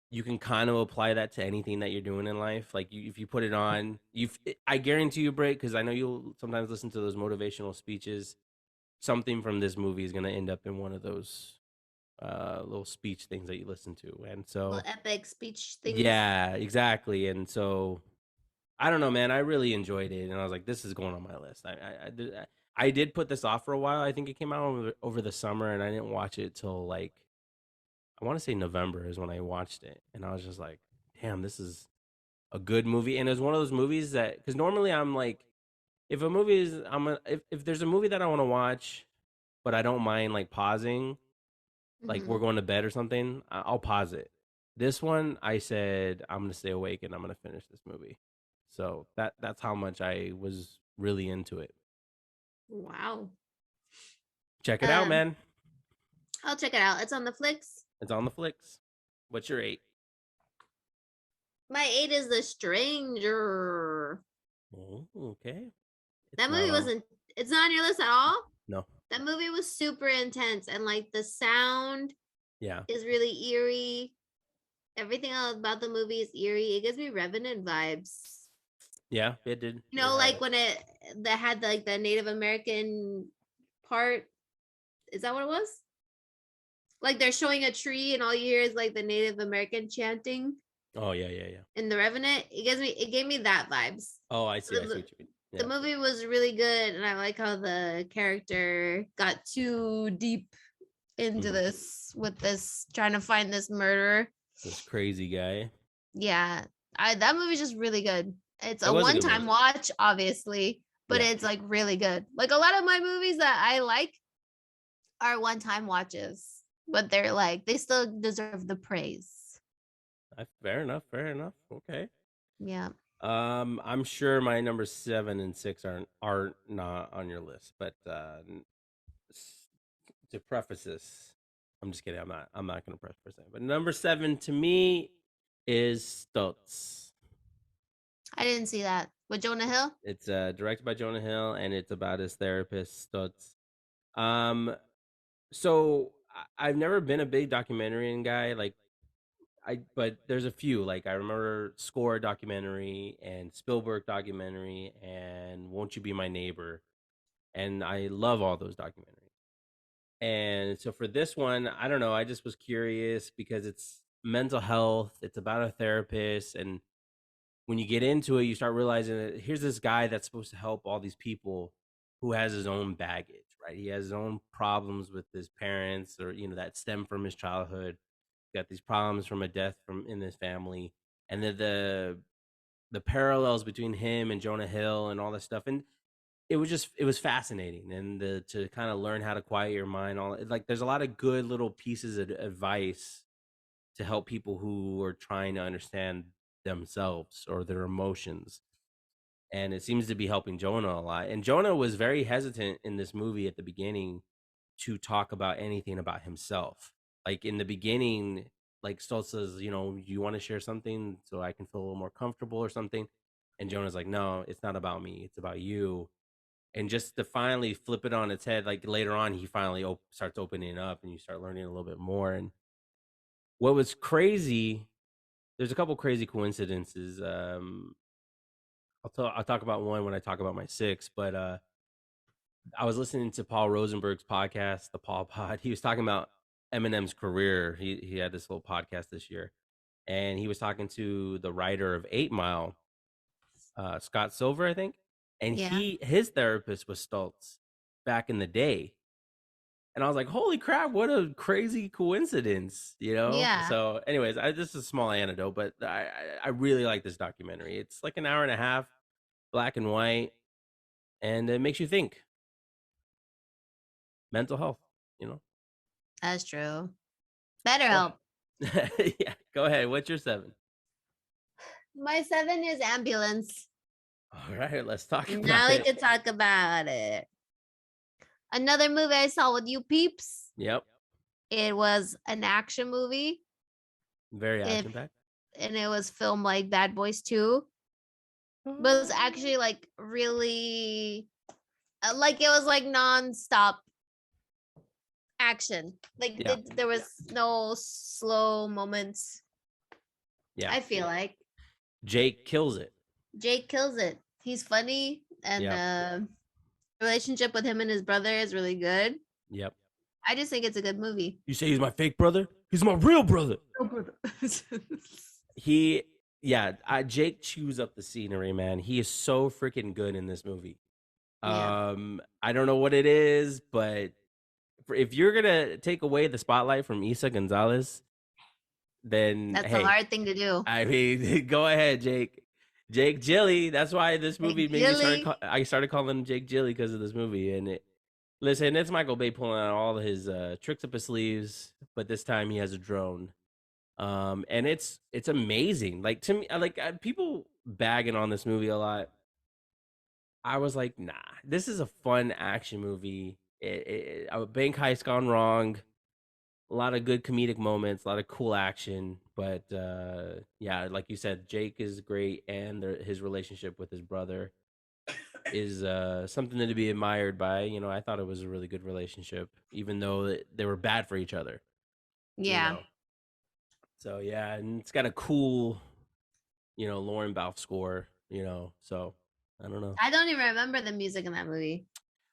you can kind of apply that to anything that you're doing in life. Like if you put it on, I guarantee you, break because I know you'll sometimes listen to those motivational speeches. Something from this movie is gonna end up in one of those little speech things that you listen to, and Little so epic speech things. yeah, exactly. And so I don't know, man. I really enjoyed it, and I was like, this is going on my list. I did put this off for a while. I think it came out over the summer, and I didn't watch it till like I want to say November is when I watched it, and I was just like, damn, this is a good movie. And it was one of those movies that because normally I'm like, if a movie is if there's a movie that I want to watch, but I don't mind like pausing, like we're Hmm. going to bed or something, I'll pause it. This one, I said I'm gonna stay awake and I'm gonna finish this movie. So that's how much I was really into it. Wow. Check it out, Um, man. I'll check it out. It's on the flicks. It's on the flicks. What's your 8? My 8 is The Stranger. Oh, okay. It's That not movie on. wasn't. It's not on your list at all. No. That movie was super intense, and like the sound Yeah. is really eerie. Everything about the movie is eerie. It gives me Revenant vibes. Yeah, it did. You know, It had like it. when it that had like the Native American part. Is that what it was? Like they're showing a tree, and all you hear is like the Native American chanting Oh yeah, yeah, yeah. in the Revenant. It gave me that vibes. Oh, I see. I see The, what you mean. the Yeah. movie was really good, and I like how the character got too deep into Mhm. this with this trying to find this murderer. This crazy guy. Yeah, that movie's just really good. It's It a was a good one-time movie. watch, obviously, but Yeah. it's like really good. Like a lot of my movies that I like are one-time watches, but they're like they still deserve the praise. Fair enough. Fair enough. Okay. Yeah. I'm sure my number 7 and 6 aren't not on your list, but to preface this, I'm just kidding. I'm not gonna preface it. But number 7 to me is Stutz. I didn't see that. With Jonah Hill? It's directed by Jonah Hill, and it's about his therapist Stutz. Um, so I've never been a big documentarian guy. Like but there's a few. Like I remember Score documentary and Spielberg documentary and Won't You Be My Neighbor, and I love all those documentaries. And so for this one, I don't know. I just was curious because it's mental health. It's about a therapist, and when you get into it, you start realizing that here's this guy that's supposed to help all these people who has his own baggage, right? He has his own problems with his parents, or that stem from his childhood. Got these problems from a death from in his family, and then the parallels between him and Jonah Hill and all this stuff. And it was fascinating, and to kind of learn how to quiet your mind. Like there's a lot of good little pieces of advice to help people who are trying to understand themselves or their emotions. And it seems to be helping Jonah a lot. And Jonah was very hesitant in this movie at the beginning to talk about anything about himself. Like in the beginning, like Stoltz says, you want to share something so I can feel a little more comfortable or something. And Jonah's like, no, it's not about me. It's about you. And just to finally flip it on its head, like later on, he finally starts opening up and you start learning a little bit more. And what was crazy, there's a couple crazy coincidences. I'll talk about one when I talk about my 6, but I was listening to Paul Rosenberg's podcast, the Paul Pod. He was talking about Eminem's career. He had this little podcast this year, and he was talking to the writer of 8 Mile, Scott Silver, I think, and Yeah. his therapist was Stoltz back in the day. And I was like, "Holy crap! What a crazy coincidence!" Yeah. So, anyways, this is a small anecdote, but I really like this documentary. It's like an hour and a half, black and white, and it makes you think. Mental health, you know. That's true. Better Oh. help. Yeah, go ahead. What's your 7? My 7 is Ambulance. All right, let's talk Now about we it. can talk about it. Another movie I saw with you peeps. Yep, It was an action movie. very If action packed. and it was filmed like Bad Boys 2. But it was actually like really like it was like non-stop action. Like Yeah. there was no slow moments. Yeah, I feel like Jake kills it. Jake kills it. He's funny, and the relationship with him and his brother is really good. Yep. I just think it's a good movie. You say he's my fake brother? He's my real brother. Jake chews up the scenery, man. He is so freaking good in this movie. Yeah. I don't know what it is, but if you're gonna take away the spotlight from Isa Gonzalez, then That's hey, a hard thing to do. I mean, go ahead, Jake. Jake Gilly. That's why this movie Jake made me Gilly. I started calling him Jake Gilly because of this movie. And listen, it's Michael Bay pulling out all his tricks up his sleeves, but this time he has a drone. And it's amazing. Like to me, like people bagging on this movie a lot. I was like, nah, this is a fun action movie. A bank heist gone wrong. A lot of good comedic moments, a lot of cool action. But yeah, like you said, Jake is great, and his relationship with his brother is something to be admired by. You know, I thought it was a really good relationship, even though they were bad for each other. You Yeah. know, so yeah, and it's got a cool, Lauren Balfe score. So I don't know. I don't even remember the music in that movie.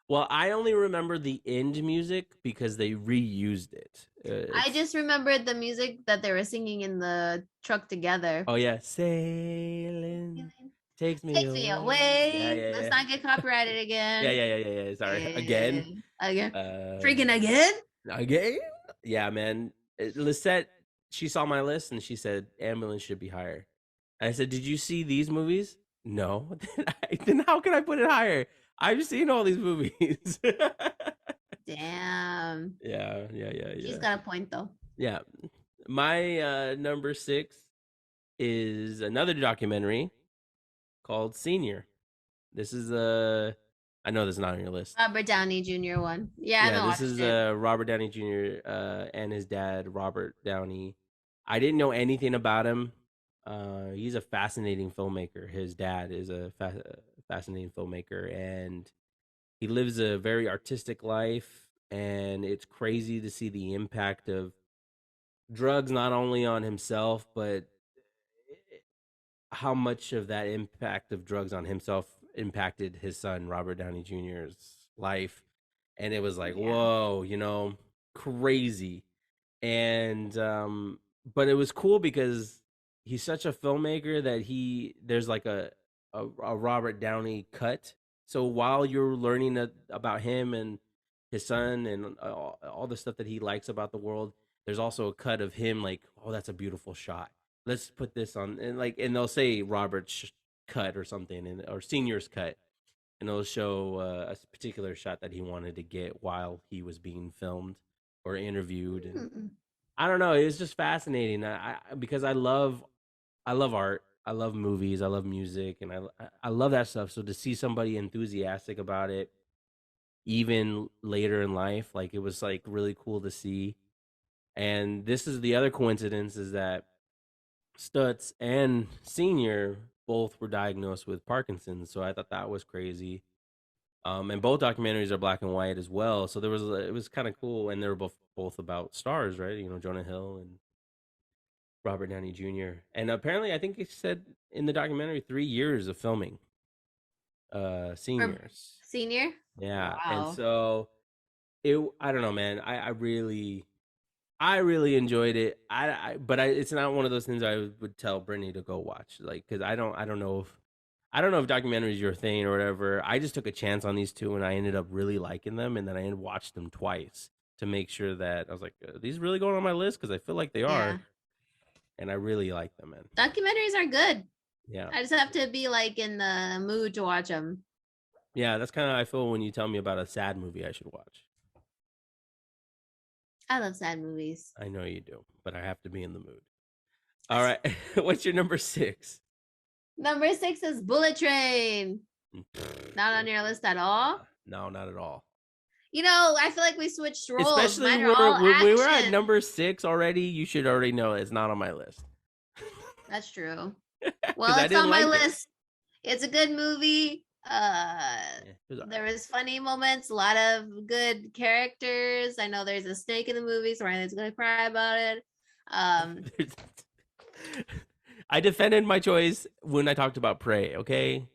Well, I only remember the end music because they reused it. I It's just remembered the music that they were singing in the truck together. Oh yeah, sailing takes me Takes me away. Yeah, away. yeah, Let's yeah. not get copyrighted Yeah, again. yeah, yeah, yeah, yeah. Sorry. Yeah. Again. Again. Freaking Uh again? again? Yeah, man. Lisette, she saw my list and she said ambulance should be higher. I said, "Did you see these movies?" No. Then how can I put it higher? I've seen all these movies. Damn. Yeah, yeah, yeah, She's yeah. got a point though. Yeah. My number 6 is another documentary called Senior. This is I know this is not on your list. Robert Downey Jr. one. Yeah, I Yeah, haven't this watched is it. Robert Downey Jr. And his dad Robert Downey. I didn't know anything about him. He's a fascinating filmmaker. His dad is a fascinating filmmaker, and he lives a very artistic life. And it's crazy to see the impact of drugs not only on himself, but how much of that impact of drugs on himself impacted his son Robert Downey Jr.'s life. And it was like, Yeah. whoa, crazy. And but it was cool because he's such a filmmaker that there's like a Robert Downey cut. So while you're learning about him and his son and all the stuff that he likes about the world, there's also a cut of him like, oh, that's a beautiful shot. Let's put this on, and they'll say Robert's cut or something, or Senior's cut, and it'll show a particular shot that he wanted to get while he was being filmed or interviewed. And Mm-mm. I don't know, it's just fascinating. Because I love art, I love movies, I love music, and I love that stuff. So to see somebody enthusiastic about it, even later in life, like it was like really cool to see. And this is the other coincidence is that Stutz and Senior both were diagnosed with Parkinson's, so I thought that was crazy. And both documentaries are black and white as well, so it was kind of cool, and they were both about stars, right? Jonah Hill and Robert Downey Jr. And apparently, I think it said in the documentary 3 years of filming. For Seniors, senior? yeah, and Wow. so I don't know, man. I really enjoyed it. But it's not one of those things I would tell Brittany to go watch, like, because I don't know if documentaries are your thing or whatever. I just took a chance on these two, and I ended up really liking them, and then I watched them twice to make sure that I was like, are these really going on my list? Because I feel like they Yeah. are, and I really like them, man. Documentaries are good. Yeah, I just have to be like in the mood to watch them. yeah. That's kind of how I feel when you tell me about a sad movie I should watch. I love sad movies. I know you do, but I have to be in the mood. All right, what's your number 6? Number 6 is Bullet Train. Not on your list at all. No, not at all. I feel like we switched roles. Especially Mine are all when we were at action. number 6 already. You should already know it's not on my list. That's true. Because Well, I it's didn't on my like it. list. It's a good movie. Yeah, it was There alright. was funny moments, a lot of good characters. I know there's a snake in the movie, so Ryan's gonna cry about it. I defended my choice when I talked about Prey. Okay.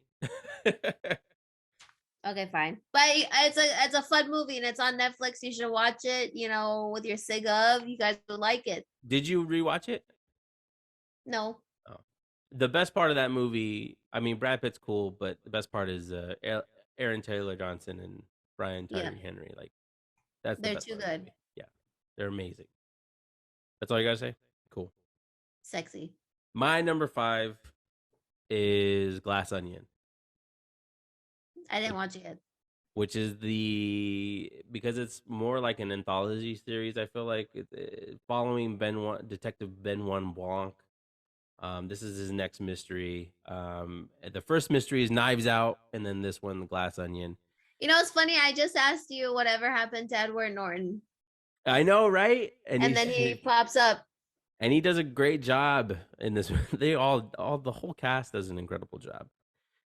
Okay, fine. But it's a fun movie and it's on Netflix. You should watch it, with your sig of. You guys would like it. Did you rewatch it? No. Oh. The best part of that movie, I mean, Brad Pitt's cool, but the best part is Aaron Taylor Johnson and Brian Yeah. Tyree Henry. Like, that's the They're best too part of the good. movie. Yeah, they're amazing. That's all you gotta say. Cool. Sexy. My number 5 is Glass Onion. I didn't watch it yet. which is the because it's more like an anthology series. I feel like following Detective Benoit Blanc. This is his next mystery. The first mystery is Knives Out, and then this one, The Glass Onion. You know, it's funny. I just asked you whatever happened to Edward Norton, I know, right? And and he's then he pops up. and he does a great job in this. They all the whole cast does an incredible job.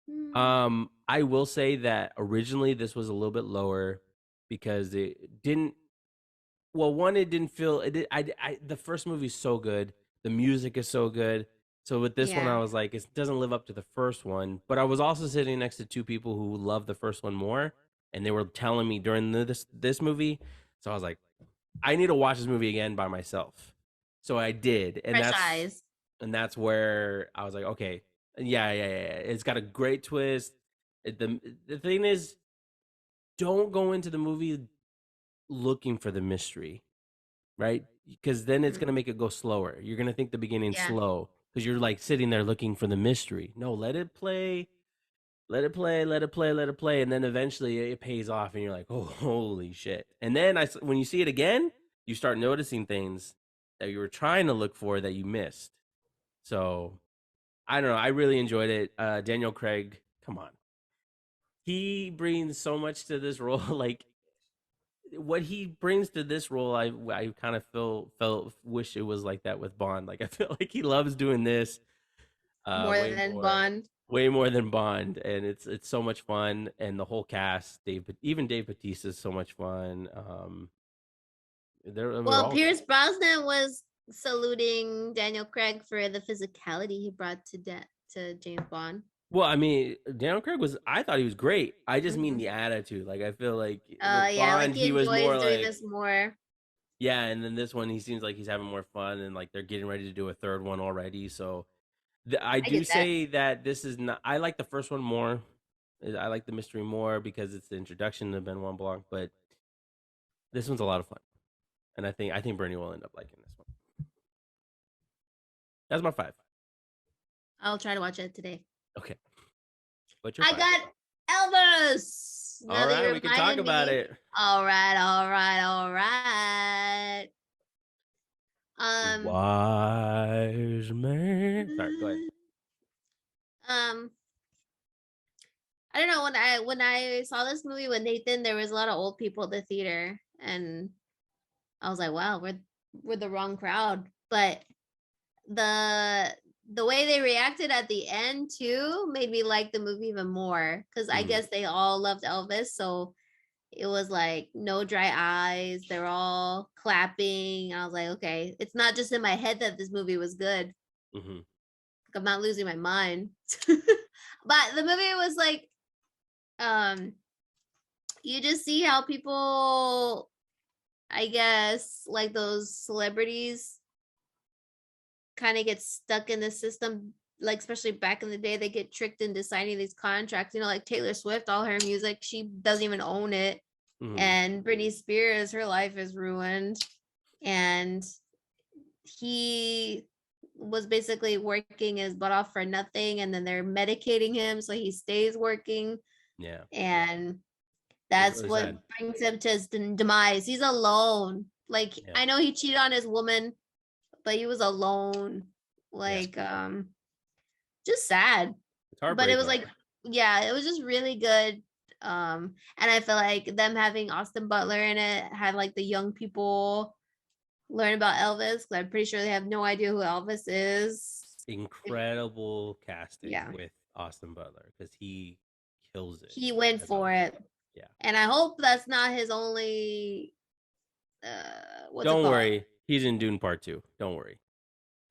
Hmm. I will say that originally this was a little bit lower because it didn't. Well, one, it didn't feel it. The first movie is so good. The music is so good. So with this one, I Yeah, was like, it doesn't live up to the first one. But I was also sitting next to two people who love the first one more, and they were telling me during this movie. So I was like, I need to watch this movie again by myself. So I did, fresh eyes. and that's where I was like, okay, yeah. It's got a great twist. The thing is, don't go into the movie looking for the mystery, right? Because then it's Mm, gonna make it go slower. You're gonna think the beginning's yeah, slow because you're like sitting there looking for the mystery. No, let it play, let it play, let it play, let it play, and then eventually it pays off, and you're like, oh, holy shit! And then when you see it again, you start noticing things that you were trying to look for that you missed. So I don't know. I really enjoyed it. Daniel Craig, come on, he brings so much to this role. Like what he brings to this role, I kind of felt wish it was like that with Bond. Like I feel like he loves doing this more than Bond. way more than Bond, and it's so much fun, and the whole cast, even Dave Bautista is so much fun. They're Well, all great. Pierce Brosnan was saluting Daniel Craig for the physicality he brought to James Bond. Well, I mean, Daniel Craig was. I thought he was great. I just mean Hmm. the attitude. Like I feel like with Yeah, like Bond, he he was enjoys more doing like this more. yeah, and then this one, he seems like he's having more fun, and like they're getting ready to do a third one already. So I I do get that. say that this is not. I like the first one more. I like the mystery more because it's the introduction to Benoit Blanc, but this one's a lot of fun, and I think Bernie will end up liking this one. That's my five. I'll try to watch it today. Okay, what's your I five? got Elvis. All Now that right, you we can talk reminded about me. it. All right, all right, all right. Um, Wise man. Sorry, go ahead. um, I don't know when I saw this movie with Nathan, there was a lot of old people at the theater, and I was like, wow, we're the wrong crowd. But the the way they reacted at the end too made me like the movie even more because I Mhm, guess they all loved Elvis, so it was like no dry eyes. They're all clapping. I was like, okay, it's not just in my head that this movie was good. mhm. Like, I'm not losing my mind. But the movie was like, um, you just see how people, I guess, like those celebrities kind of get stuck in the system. Like, especially back in the day, they get tricked into signing these contracts. You know, like Taylor Swift, all her music, she doesn't even own it. Mhm. And Britney Spears, her life is ruined. And he was basically working his butt off for nothing. And then they're medicating him so he stays working. Yeah, And it's that's really what sad. brings him to his demise. He's alone. Like, Yeah, I know he cheated on his woman, but he was alone. yeah. Like, just sad. It's But it was heartbreaking. like, yeah, it was just really good. And I feel like them having Austin Butler in it had like the young people learn about Elvis. 'Cause I'm pretty sure they have no idea who Elvis is. Incredible casting Yeah, with Austin Butler because he kills it he went as for Elvis. it. Yeah. And I hope that's not his only what's it Don't called? worry, he's in Dune Part Two. Don't worry.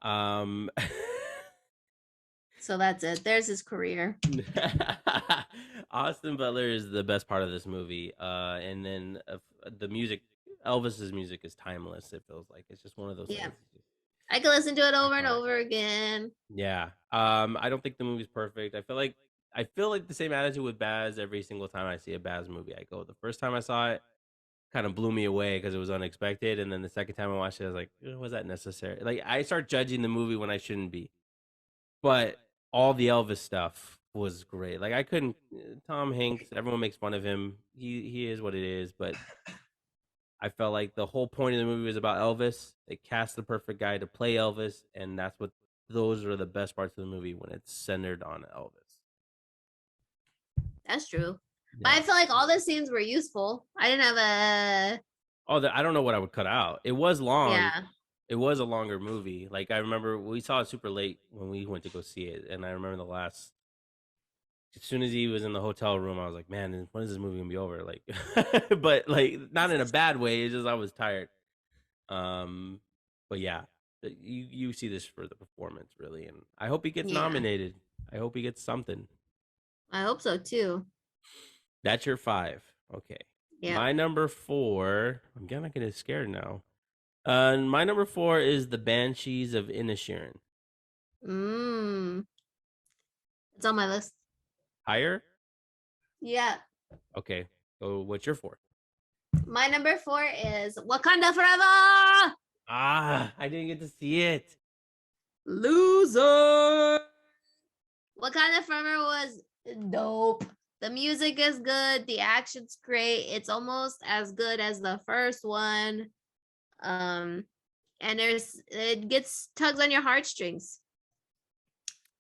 Um, So that's it. There's his career. Austin Butler is the best part of this movie. And then the music, Elvis's music is timeless. It feels like it's just one of those Yeah. things. I can listen to it over and Iconic. over again. Yeah. I don't think the movie's perfect. I feel like the same attitude with Baz every single time I see a Baz movie. I go, the first time I saw it, kind of blew me away because it was unexpected, and then the second time I watched it, I was like, was that necessary? Like I start judging the movie when I shouldn't be. But all the Elvis stuff was great. Like I couldn't. Tom Hanks. Everyone makes fun of him. He is what it is. But I felt like the whole point of the movie was about Elvis. They cast the perfect guy to play Elvis, and that's what. Those are the best parts of the movie when it's centered on Elvis. That's true. But Yeah. I feel like all the scenes were useful. I didn't have a Oh, I don't know what I would cut out. It was long. yeah. It was a longer movie. Like I remember we saw it super late when we went to go see it, and I remember the last. As soon as he was in the hotel room, I was like, "Man, when is this movie gonna be over?" Like, but like not in a bad way. It's just I was tired. Um, but yeah, you see this for the performance really, and I hope he gets Yeah. nominated. I hope he gets something. I hope so too. That's your 5. Okay. Yeah. My number 4. I'm kind of getting scared now. My number 4 is the Banshees of Inisherin. It's on my list. Higher? Yeah. Okay. So what's your 4? My number 4 is Wakanda Forever. Ah, I didn't get to see it. Loser. Wakanda Forever was dope. The music is good. The action's great. It's almost as good as the first one. And it gets tugs on your heartstrings.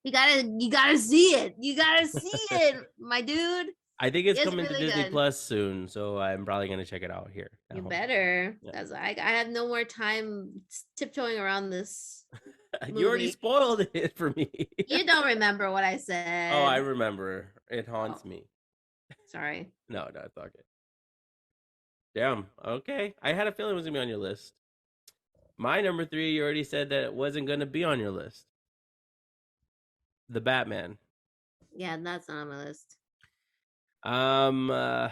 You gotta see it. You gotta see it, my dude. I think it's It's coming to really Disney good. Plus soon, so I'm probably gonna check it out here. at You home. better, Yeah. because I have no more time tiptoeing around this You already movie. spoiled it for me. You don't remember what I said. Oh, I remember. It haunts Oh. me. Sorry. No, it's okay. Damn. Okay. I had a feeling it was gonna be on your list. My number 3, you already said that it wasn't gonna be on your list. The Batman. Yeah, that's not on my list. Um, uh,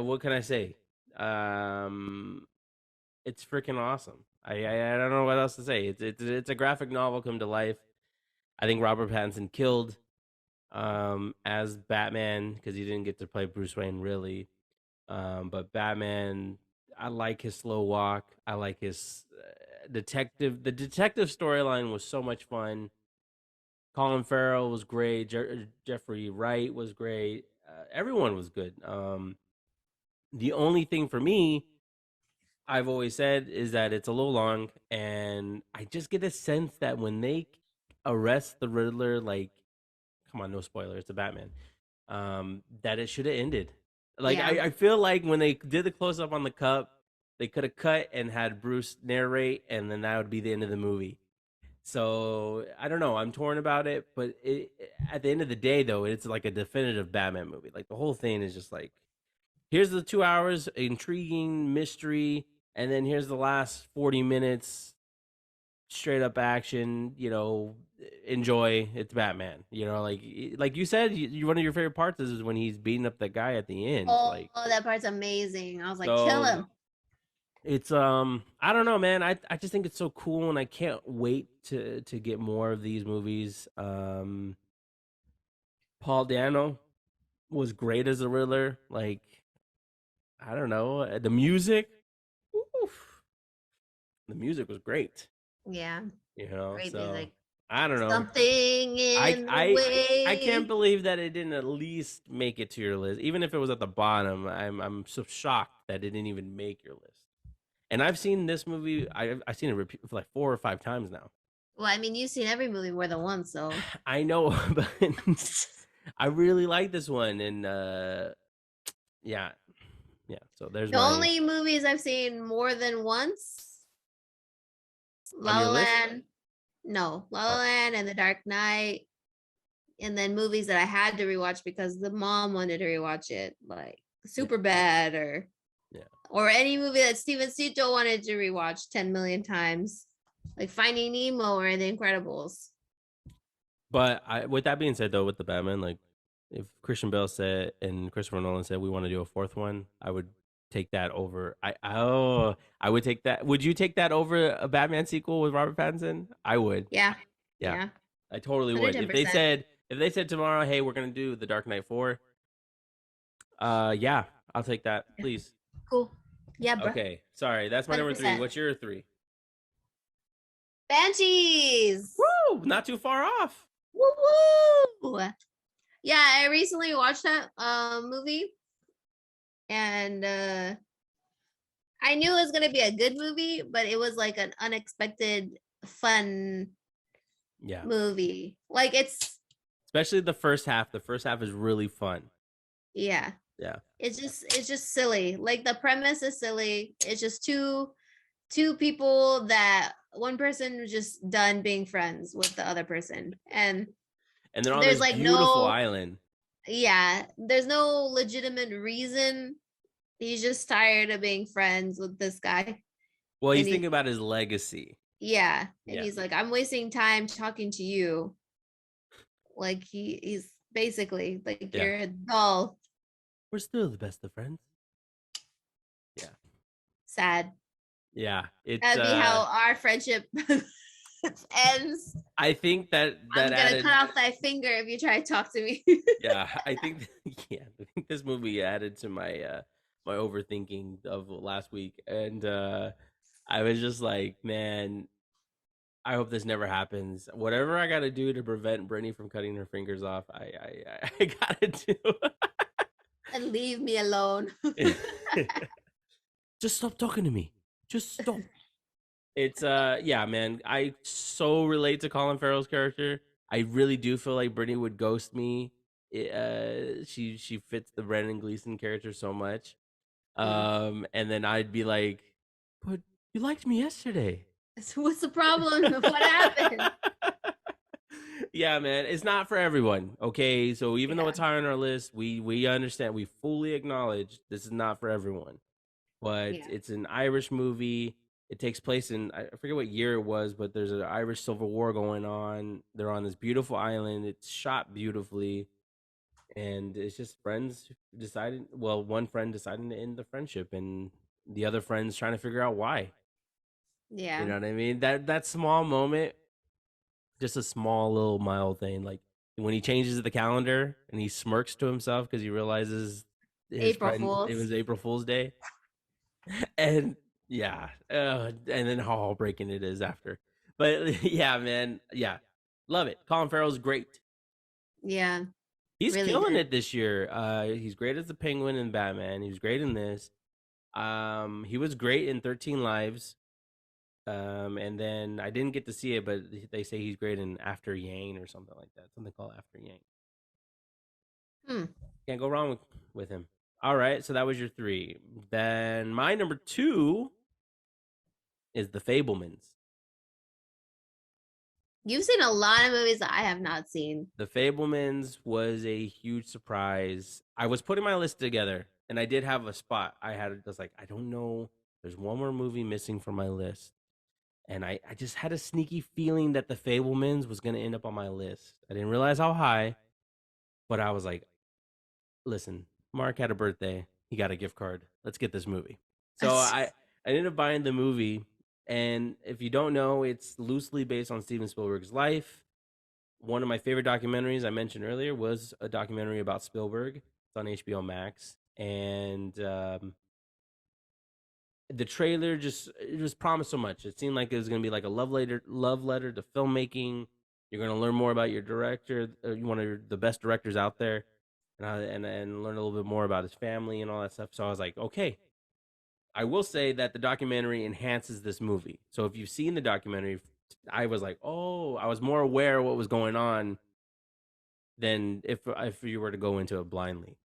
what can I say? Um, it's freaking awesome. I don't know what else to say. It's a graphic novel come to life. I think Robert Pattinson killed as Batman because he didn't get to play Bruce Wayne really. But Batman, I like his slow walk. I like his detective. The detective storyline was so much fun. Colin Farrell was great. Jeffrey Wright was great. Everyone was good. The only thing for me, I've always said, is that it's a little long, and I just get a sense that when they arrest the Riddler, like, come on, no spoiler, it's a Batman. That it should have ended. Like, Yeah. I feel like when they did the close up on the cup, they could have cut and had Bruce narrate, and then that would be the end of the movie. So I don't know. I'm torn about it, but at the end of the day, though, it's like a definitive Batman movie. Like the whole thing is just like, here's the 2 hours, intriguing mystery, and then here's the last 40 minutes, straight up action. Enjoy. It's Batman. Like you said, one of your favorite parts is when he's beating up that guy at the end. Oh, Like that part's amazing. I was like, kill so. him. It's I don't know, man. I just think it's so cool, and I can't wait to get more of these movies. Paul Dano was great as the Riddler. Like I don't know, the music. Oof, the music was great. Yeah. Great So music. I don't know. Something in the way. I can't believe that it didn't at least make it to your list, even if it was at the bottom. I'm so shocked that it didn't even make your list. And I've seen this movie. I've seen it like 4 or 5 times now. Well, I mean, you've seen every movie more than once, so. I know, but I really like this one, and yeah. So there's The my only movies I've seen more than once, on La your La list. Land. No, La La Oh. Land and The Dark Knight, and then movies that I had to rewatch because the mom wanted to rewatch it, like Super Bad or any movie that Steven Seagal wanted to rewatch 10 million times, like Finding Nemo or The Incredibles. But with that being said, though, with the Batman, like if Christian Bale said and Christopher Nolan said we want to do a 4th one, I would take that over. I would take that. Would you take that over a Batman sequel with Robert Pattinson? I would. Yeah. I totally would. If they 110%. said tomorrow, hey, we're gonna do the Dark Knight 4, yeah, I'll take that, please. Cool. Yeah, bro. Okay, sorry, that's my number 3. 100%. What's your 3? Banshees. Woo! Not too far off. Woo woo! Yeah, I recently watched that movie, and I knew it was gonna be a good movie, but it was like an unexpected fun Yeah. movie. Like it's Especially the first half. The first half is really fun. yeah, Yeah. it's just silly. Like the premise is silly. It's just two people that one person was just done being friends with the other person, and And they're on there's this like beautiful no island. yeah, there's no legitimate reason. He's just tired of being friends with this guy, Well, and he's thinking about his legacy. yeah, and Yeah. he's like, I'm wasting time talking to you. Like he's basically like Yeah. you're a dull, We're still the best of friends. Yeah. sad. Yeah. It's That'd be how our friendship ends. I think that I'm that gonna added cut off thy finger if you try to talk to me. yeah, I think yeah, I think this movie added to my overthinking of last week. And I was just like, man, I hope this never happens. Whatever I got to do to prevent Brittany from cutting her fingers off, I got to And leave me alone. do. Just stop talking to me. Just stop. It's yeah, man. I so relate to Colin Farrell's character. I really do feel like Brittany would ghost me. She fits the Brendan Gleeson character so much. Mm. And then I'd be like, "But you liked me yesterday." So what's the problem? What happened? Yeah, man, it's not for everyone. Okay, so even though Yeah. it's high on our list, we understand, we fully acknowledge this is not for everyone. But Yeah. it's an Irish movie. It takes place in I forget what year it was, but there's an Irish Civil War going on. They're on this beautiful island. It's shot beautifully, and it's just friends deciding. Well, one friend deciding to end the friendship, and the other friends trying to figure out why. You Yeah. know what I mean? That small moment, just a small little mild thing, like when he changes the calendar and he smirks to himself because he realizes his April friend it Fools. was April Fool's Day. And yeah, and then how heartbreaking it is after. But yeah, man, yeah, love it. Colin Farrell's great. Yeah. He's Really killing good. it this year. He's great as the Penguin in Batman. He was great in this. He was great in 13 Lives. And then I didn't get to see it, but they say he's great in After Yang or something like that. Something called After Yang. Hmm. Can't go wrong with him. All right, so that was your three. Then my number two is The Fablemans. You've seen a lot of movies that I have not seen. The Fablemans was a huge surprise. I was putting my list together, and I did have a spot. I was like, I don't know. There's one more movie missing from my list, and I just had a sneaky feeling that The Fablemans was going to end up on my list. I didn't realize how high, but I was like, listen, Mark had a birthday. He got a gift card. Let's get this movie. So I ended up buying the movie, and if you don't know, it's loosely based on Steven Spielberg's life. One of my favorite documentaries I mentioned earlier was a documentary about Spielberg. It's on HBO Max, and the trailer just promised so much. It seemed like it was going to be like a love letter to filmmaking. You're going to learn more about your director, one of the best directors out there, and learn a little bit more about his family and all that stuff. So I was like, okay. I will say that the documentary enhances this movie. So if you've seen the documentary, I was like, oh, I was more aware of what was going on than if you were to go into it blindly.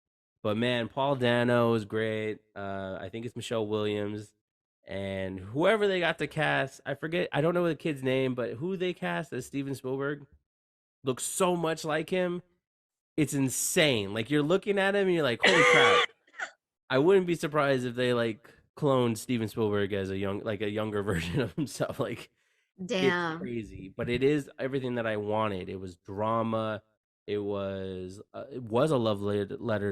But man, Paul Dano is great. I think it's Michelle Williams, and whoever they got to cast, I forget. I don't know the kid's name, but who they cast as Steven Spielberg looks so much like him. It's insane. Like you're looking at him, and you're like, holy crap. I wouldn't be surprised if they like cloned Steven Spielberg as a younger version of himself. Like it's Damn. crazy, but it is everything that I wanted. It was drama. It was a love letter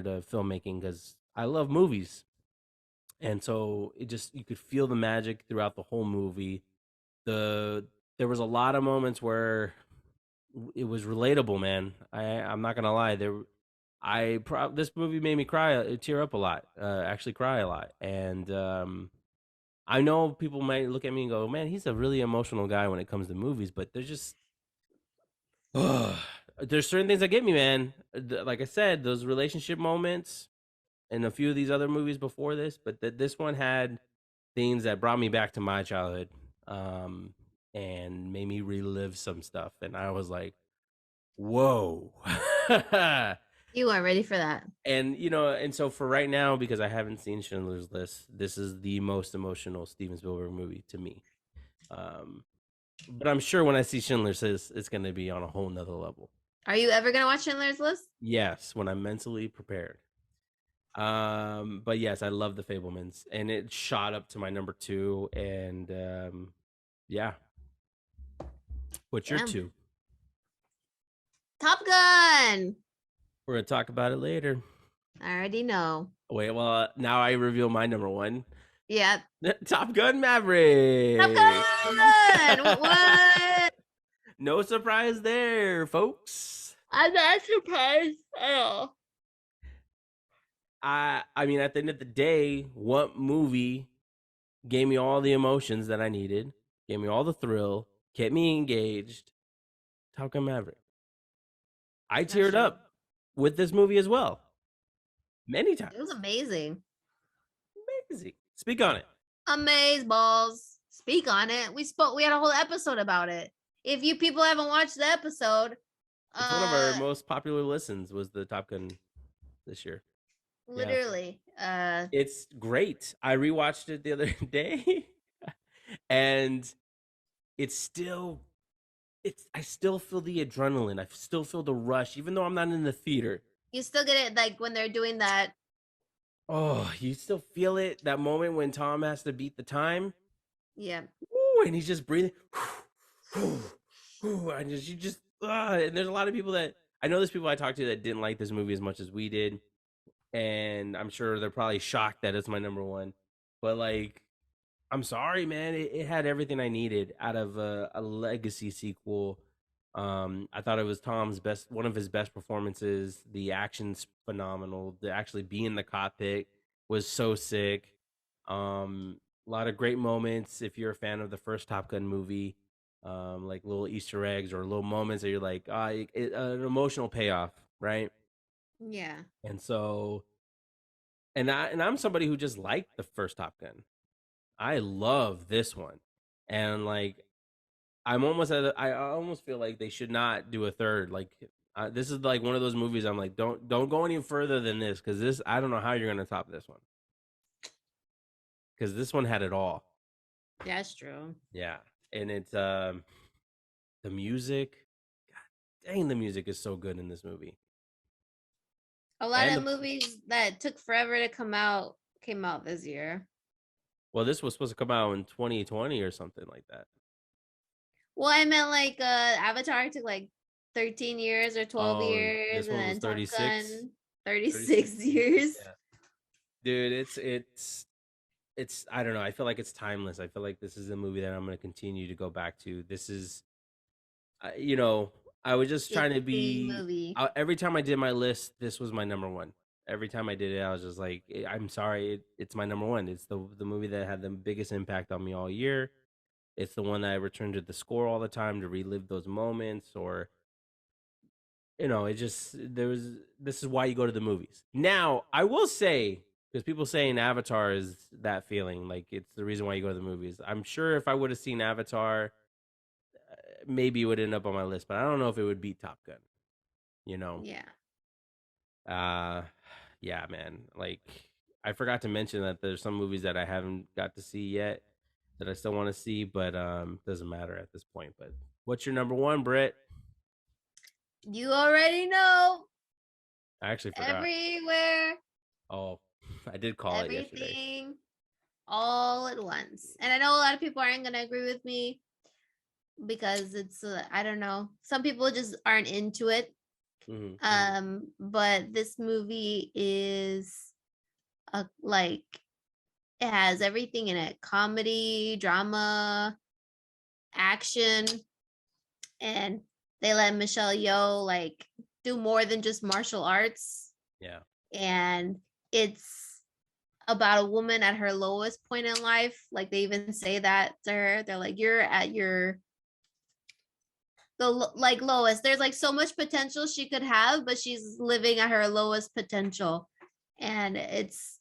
to filmmaking because I love movies, and so it just you could feel the magic throughout the whole movie. There was a lot of moments where it was relatable, man. I'm not gonna lie. This movie made me cry, tear up a lot, actually cry a lot, and I know people might look at me and go, "Man, he's a really emotional guy when it comes to movies," but there's just there's certain things that get me, man. Like I said, those relationship moments and a few of these other movies before this, but this one had things that brought me back to my childhood, um, and made me relive some stuff. And I was like, whoa. You weren't ready for that. And and so for right now, because I haven't seen Schindler's List, this is the most emotional Steven Spielberg movie to me. Um, but I'm sure when I see Schindler's List, it's going to be on a whole nother level. Are you ever gonna watch Schindler's List? Yes, when I'm mentally prepared. But yes, I love The Fablemans, and it shot up to my number 2. And yeah, what's your Damn. 2? Top Gun. We're gonna talk about it later. I already know. Wait, well, now I reveal my number 1. Yep. Top Gun Maverick. Top Gun. What? No surprise there, folks. I'm not surprised at all. I mean, at the end of the day, what movie gave me all the emotions that I needed, gave me all the thrill, kept me engaged? Top Gun Maverick. I teared true. up with this movie as well, many times. It was amazing. Amazing. Speak on it. Amaze balls. Speak on it. We had a whole episode about it. If you people haven't watched the episode, It's one of our most popular listens was the Top Gun this year. literally. It's great. I rewatched it the other day, and I still feel the adrenaline. I still feel the rush, even though I'm not in the theater. You still get it like when they're doing that. Oh, you still feel it. That moment when Tom has to beat the time. Yeah. Ooh, and he's just breathing. And and there's a lot of people that I know. There's people I talked to that didn't like this movie as much as we did, and I'm sure they're probably shocked that it's my number 1. But like, I'm sorry, man. It had everything I needed out of a legacy sequel. I thought it was Tom's one of his best performances. The action's phenomenal. To actually be in the cockpit was so sick. A lot of great moments. If you're a fan of the first Top Gun movie, like little Easter eggs or little moments that you're like, an emotional payoff, right? Yeah. And so, and I'm somebody who just liked the first Top Gun. I love this one, and like, I almost feel like they should not do a third. Like, this is like one of those movies. I'm like, don't go any further than this, because this, I don't know how you're gonna top this one, because this one had it all. That's true. Yeah, and it's the music. God dang, the music is so good in this movie. A lot of movies that took forever to come out came out this year. Well, this was supposed to come out in 2020 or something like that. Well, I meant like Avatar took like 13 years or 12 years, this one and was then 36. Top Gun 36 years. Yeah. Dude, it's I don't know. I feel like it's timeless. I feel like this is a movie that I'm going to continue to go back to. This is, I was just trying to be. Movie. Every time I did my list, this was my number 1. Every time I did it, I was just like, I'm sorry, it's my number 1. It's the movie that had the biggest impact on me all year. It's the one that I return to the score all the time to relive those moments, or this is why you go to the movies. Now, I will say, because people saying Avatar is that feeling, like it's the reason why you go to the movies. I'm sure if I would have seen Avatar, maybe it would end up on my list, but I don't know if it would beat Top Gun. Yeah. Yeah, man. Like, I forgot to mention that there's some movies that I haven't got to see yet that I still want to see, but doesn't matter at this point. But what's your number 1, Britt? You already know. I actually forgot. Everywhere. Oh, I did call it yesterday. Everything all at once. And I know a lot of people aren't going to agree with me because it's, I don't know. Some people just aren't into it. Mm-hmm. But this movie is like, it has everything in it: comedy, drama, action, and they let Michelle Yeoh like do more than just martial arts. Yeah. And it's about a woman at her lowest point in life. Like, they even say that to her. They're like, you're at your like lowest. There's like so much potential she could have, but she's living at her lowest potential. And it's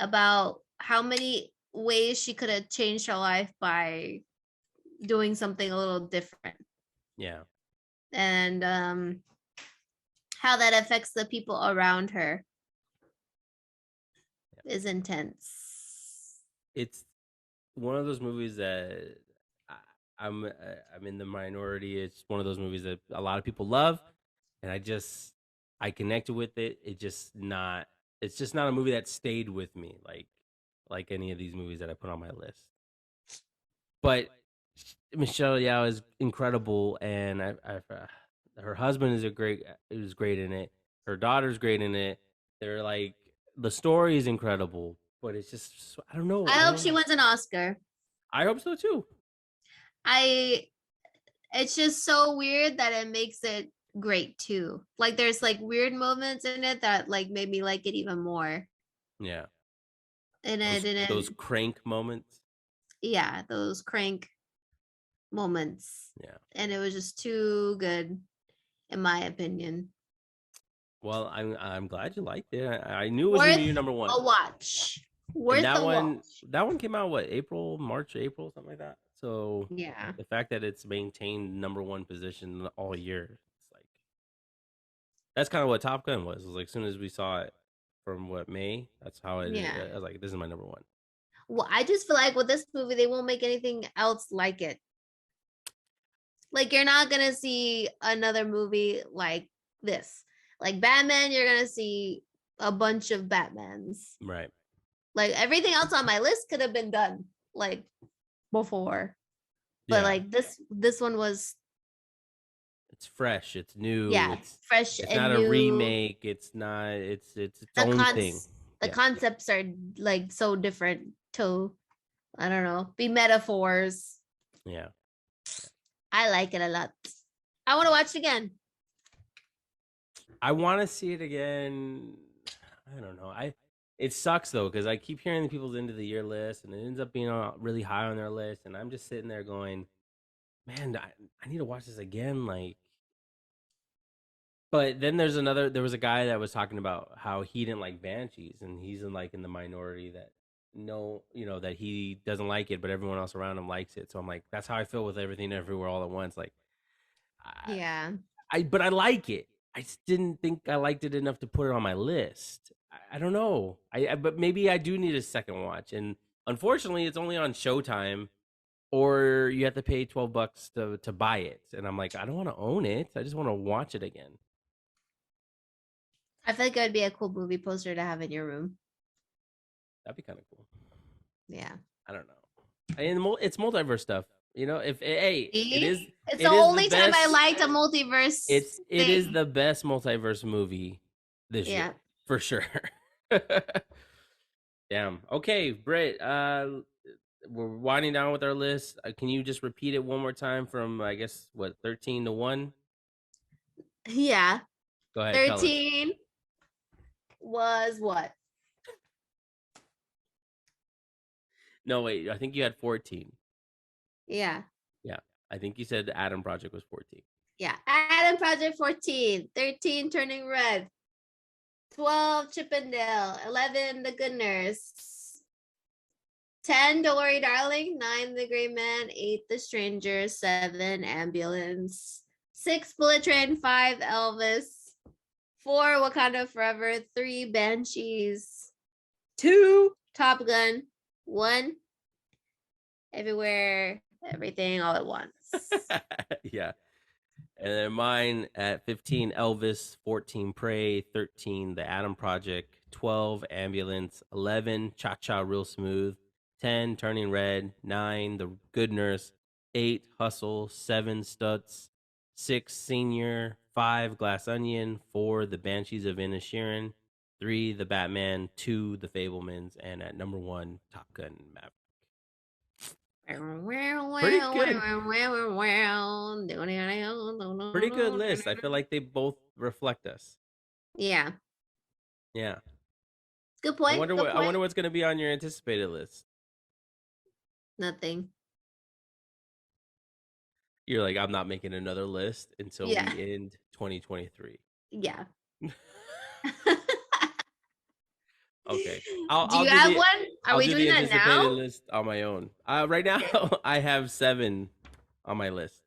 about how many ways she could have changed her life by doing something a little different. Yeah. And how that affects the people around her is intense. It's one of those movies that I, I'm in the minority. It's one of those movies that a lot of people love, and I connected with it. It's just not a movie that stayed with me like any of these movies that I put on my list. But Michelle Yeoh is incredible, and her husband is great in it. Her daughter's great in it. They're like the story is incredible, but it's just I don't know. I hope she wins an Oscar. I hope so too. It's just so weird that it makes it great too. Like there's like weird moments in it that like made me like it even more. Yeah, And it those didn't. crank moments. Yeah, those crank moments. Yeah. And it was just too good, in my opinion. Well, I'm glad you liked it. I knew it was gonna Worth be your number one. a watch. And Worth that a one, watch. that one came out what March, April, something like that. So Yeah. the fact that it's maintained number one position all year, it's like that's kind of what Top Gun was. It was like as soon as we saw it from May, that's how it. Yeah. I was like, this is my number one. Well, I just feel like with this movie, they won't make anything else like it. Like you're not gonna see another movie like this. Like Batman, you're gonna see a bunch of Batmans. Right. Like everything else on my list could have been done like before. But Yeah. like this one was It's fresh. It's new. yeah, fresh It's and not new. a remake. It's not. It's its own thing. The Yeah. concepts are like so different to I don't know, be metaphors. Yeah. I like it a lot. I want to watch it again. I want to see it again. I don't know. It sucks though because I keep hearing people's end of the year list, and it ends up being really high on their list, and I'm just sitting there going, "Man, I need to watch this again." Like, but then there was a guy that was talking about how he didn't like Banshees, and he's in the minority that that he doesn't like it, but everyone else around him likes it. So I'm like, that's how I feel with everything everywhere all at once. Like, Yeah. but I like it. I just didn't think I liked it enough to put it on my list. I don't know. But maybe I do need a second watch. And unfortunately, it's only on Showtime, or you have to pay $12 to buy it. And I'm like, I don't want to own it. I just want to watch it again. I feel like it would be a cool movie poster to have in your room. That'd be kind of cool. Yeah. I don't know. And it's multiverse stuff. If hey, it is. It's the only time I liked a multiverse. It is the best multiverse movie this year for sure. Damn. Okay, Britt. We're winding down with our list. Can you just repeat it one more time from 13 to 1? Yeah. Go ahead. 13 was what? No, wait. I think you had 14. Yeah. Yeah. I think you said the Adam Project was 14. Yeah. Adam Project 14. 13 Turning Red. 12 Chippendale. 11 The Good Nurse. 10 Don't Worry Darling. 9 The Gray Man. 8 The Stranger. 7 Ambulance. 6 Bullet Train. 5 Elvis. 4 Wakanda Forever. 3 Banshees. 2 Top Gun. 1 Everywhere, Everything, All at Once. Yeah. And then mine at 15, Elvis, 14, Prey, 13, The Adam Project, 12, Ambulance, 11, Cha Cha Real Smooth, 10, Turning Red, 9, The Good Nurse, 8, Hustle, 7, Stutz, 6, Senior, 5, Glass Onion, 4, The Banshees of Inisherin, 3, The Batman, 2, The Fablemans, and at number 1, Top Gun Maverick. Pretty good. Pretty good list. I feel like they both reflect us. Yeah. Yeah. Good point. I wonder what's going to be on your anticipated list. Nothing. You're like, I'm not making another list until Yeah. we end 2023. Yeah. Okay. Do you have one? Are I'll we do doing the that now? anticipated list on my own. Right now Okay. I have 7 on my list.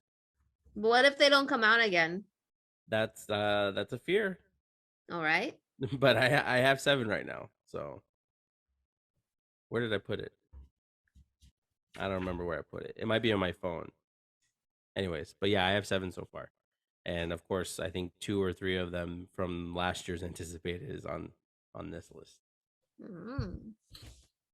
What if they don't come out again? That's a fear. All right. But I have 7 right now. So where did I put it? I don't remember where I put it. It might be on my phone. Anyways, but yeah, I have 7 so far. And of course, I think 2 or 3 of them from last year's anticipated is on this list. Mm.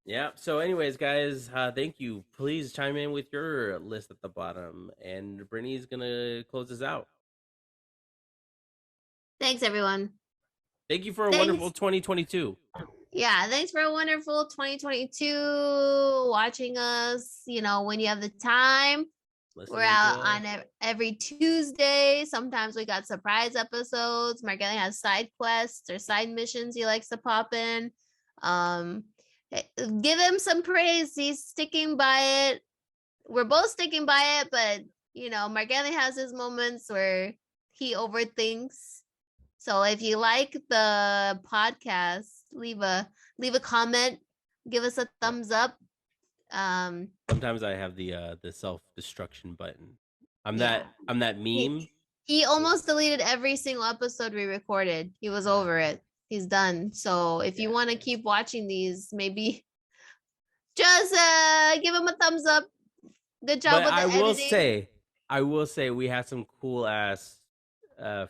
Yeah. So, anyways, guys, thank you. Please chime in with your list at the bottom, and Brittany's gonna close us out. Thanks, everyone. Thank you for a Thanks. wonderful 2022. Yeah, thanks for a wonderful 2022. Watching us, when you have the time. Listening We're out to on us. every Tuesday. Sometimes we got surprise episodes. Margelli has side quests or side missions he likes to pop in. Give him some praise. He's sticking by it. We're both sticking by it, but Margelli has his moments where he overthinks. So if you like the podcast, leave a comment, give us a thumbs up. Sometimes I have the self-destruction button. I'm Yeah. that meme. He almost deleted every single episode we recorded. He was over it. He's done. So if you want to keep watching these, maybe just give him a thumbs up. Good job But with the editing. I will say we have some cool ass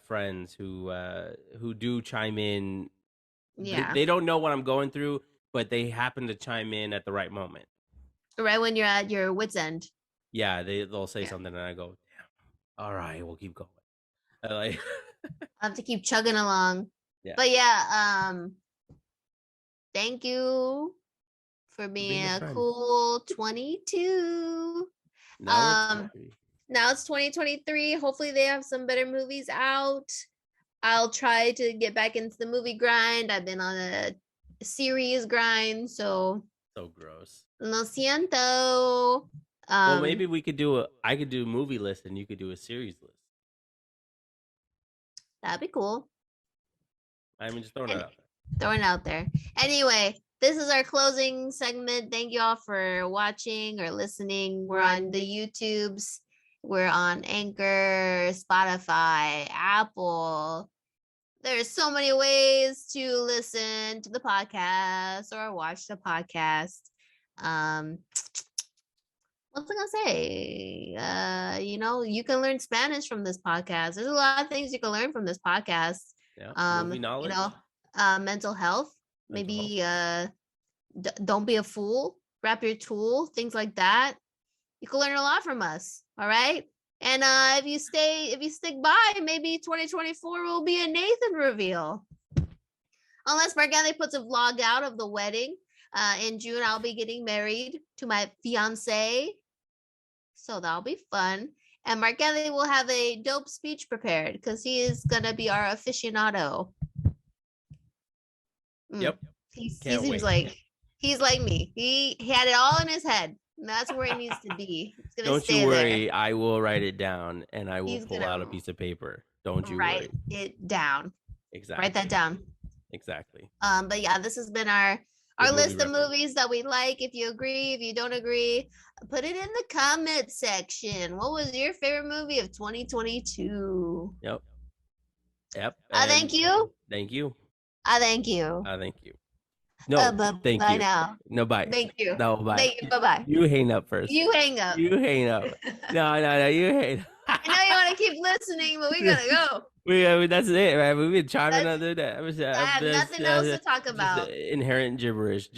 friends who do chime in. Yeah. They don't know what I'm going through, but they happen to chime in at the right moment. Right when you're at your wit's end. Yeah, they'll say something and I go, damn, all right, we'll keep going. Like I'll have to keep chugging along. Yeah. But yeah, thank you for being a friend. cool 22. Now now it's 2023. Hopefully they have some better movies out. I'll try to get back into the movie grind. I've been on a series grind, so gross. lo siento. Well, maybe we could I could do a movie list and you could do a series list. That'd be cool. I mean, just throwing it out there. Throwing it out there. Anyway, this is our closing segment. Thank you all for watching or listening. We're on the YouTubes. We're on Anchor, Spotify, Apple. There's so many ways to listen to the podcast or watch the podcast. What's I gonna say? You can learn Spanish from this podcast. There's a lot of things you can learn from this podcast. Yeah. Movie knowledge. Mental health. Maybe don't be a fool. Wrap your tool. Things like that. You can learn a lot from us. All right. And if you stick by, maybe 2024 will be a Nathan reveal. Unless Margelli puts a vlog out of the wedding. In June, I'll be getting married to my fiance. So that'll be fun. And Margelli will have a dope speech prepared because he is going to be our aficionado. Yep. He seems like he's like me. He had it all in his head. And that's where it needs to be. It's gonna Don't stay you worry. there. I will write it down and I will He's pull gonna out a piece of paper. Don't you write worry. it down. Exactly. Write that down. Exactly. But yeah, this has been our list of movies that we like. If you agree, if you don't agree, put it in the comment section. What was your favorite movie of 2022? Yep. Thank you. Thank you. Thank you. Thank you. No, thank bye you. now. No, bye. Thank you. No, bye. Thank you. Bye-bye. You hang up first. You hang up. You hang up. No, you hang up. I know you want to keep listening, but we gotta go. That's it, right? We've been chiming on that. I have nothing else to talk about. Inherent gibberish.